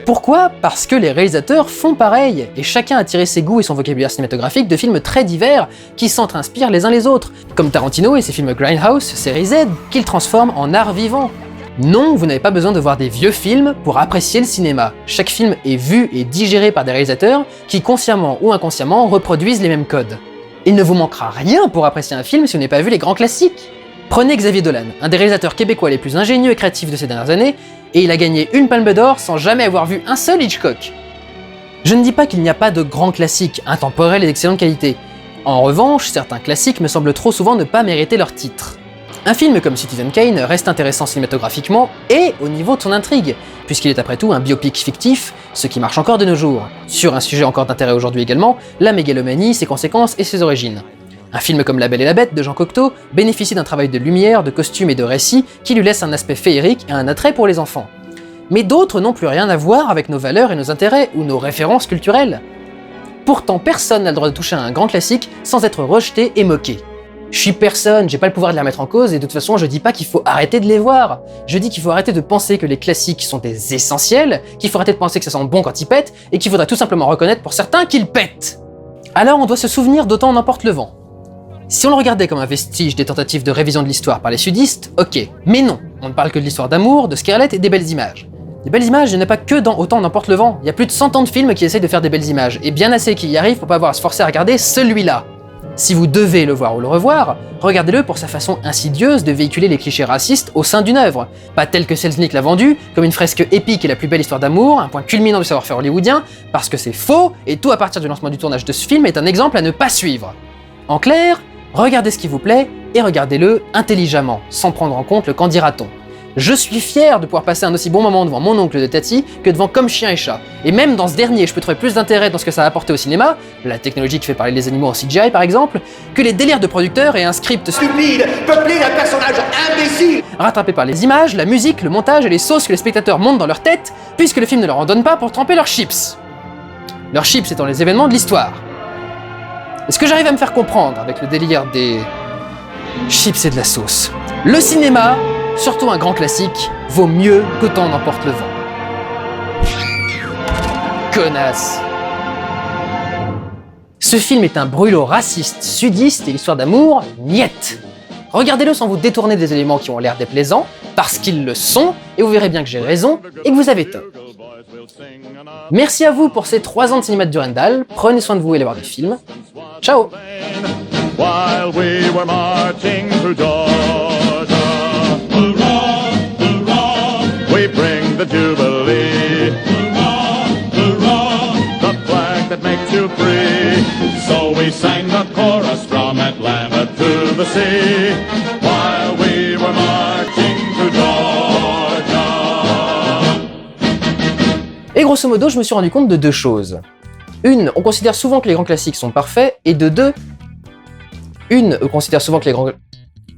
Pourquoi ? Parce que les réalisateurs font pareil, et chacun a tiré ses goûts et son vocabulaire cinématographique de films très divers qui s'entre-inspirent les uns les autres, comme Tarantino et ses films Grindhouse, série Z, qu'il transforme en art vivant. Non, vous n'avez pas besoin de voir des vieux films pour apprécier le cinéma. Chaque film est vu et digéré par des réalisateurs qui, consciemment ou inconsciemment, reproduisent les mêmes codes. Il ne vous manquera rien pour apprécier un film si vous n'avez pas vu les grands classiques. Prenez Xavier Dolan, un des réalisateurs québécois les plus ingénieux et créatifs de ces dernières années, et il a gagné une Palme d'Or sans jamais avoir vu un seul Hitchcock. Je ne dis pas qu'il n'y a pas de grands classiques, intemporels et d'excellente qualité. En revanche, certains classiques me semblent trop souvent ne pas mériter leur titre. Un film comme Citizen Kane reste intéressant cinématographiquement et au niveau de son intrigue, puisqu'il est après tout un biopic fictif, ce qui marche encore de nos jours. Sur un sujet encore d'intérêt aujourd'hui également, la mégalomanie, ses conséquences et ses origines. Un film comme La Belle et la Bête de Jean Cocteau bénéficie d'un travail de lumière, de costume et de récit qui lui laisse un aspect féerique et un attrait pour les enfants. Mais d'autres n'ont plus rien à voir avec nos valeurs et nos intérêts ou nos références culturelles. Pourtant, personne n'a le droit de toucher à un grand classique sans être rejeté et moqué. Je suis personne, j'ai pas le pouvoir de les remettre en cause et de toute façon je dis pas qu'il faut arrêter de les voir. Je dis qu'il faut arrêter de penser que les classiques sont des essentiels, qu'il faut arrêter de penser que ça sent bon quand ils pètent et qu'il faudra tout simplement reconnaître pour certains qu'ils pètent. Alors on doit se souvenir d'Autant n'emporte le vent. Si on le regardait comme un vestige des tentatives de révision de l'histoire par les sudistes, ok. Mais non, on ne parle que de l'histoire d'amour, de Scarlett et des belles images. Des belles images, il n'y en a pas que dans Autant n'emporte le vent. Il y a plus de 100 ans de films qui essayent de faire des belles images, et bien assez qui y arrivent pour pas avoir à se forcer à regarder celui-là. Si vous devez le voir ou le revoir, regardez-le pour sa façon insidieuse de véhiculer les clichés racistes au sein d'une œuvre. Pas tel que Selznick l'a vendu, comme une fresque épique et la plus belle histoire d'amour, un point culminant du savoir-faire hollywoodien, parce que c'est faux, et tout à partir du lancement du tournage de ce film est un exemple à ne pas suivre. En clair, regardez ce qui vous plaît, et regardez-le intelligemment, sans prendre en compte le qu'en dira-t-on. Je suis fier de pouvoir passer un aussi bon moment devant mon oncle de Tati que devant Comme chien et chat. Et même dans ce dernier, je peux trouver plus d'intérêt dans ce que ça a apporté au cinéma, la technologie qui fait parler les animaux en CGI par exemple, que les délires de producteurs et un script stupide, peuplé d'un personnage imbécile, rattrapé par les images, la musique, le montage et les sauces que les spectateurs montent dans leur tête, puisque le film ne leur en donne pas pour tremper leurs chips. Leurs chips étant les événements de l'histoire. Est-ce que j'arrive à me faire comprendre avec le délire des chips et de la sauce? Le cinéma, surtout un grand classique, vaut mieux qu'Autant n'emporte le vent. Connasse. Ce film est un brûlot raciste, sudiste et l'histoire d'amour, niette. Regardez-le sans vous détourner des éléments qui ont l'air déplaisants, parce qu'ils le sont, et vous verrez bien que j'ai raison et que vous avez tort. Merci à vous pour ces 3 ans de cinéma de Durandal, prenez soin de vous et allez voir des films. Ciao. While we were marching through Georgia, hurrah, hurrah, we bring the Jubilee. Hurrah, hurrah, the flag that makes you free. So we sang the chorus from Atlanta to the sea, while we were marching through Georgia. Et grosso modo, je me suis rendu compte de 2 choses. Une, on considère souvent que les grands classiques sont parfaits, et de 2, on considère souvent que les grands...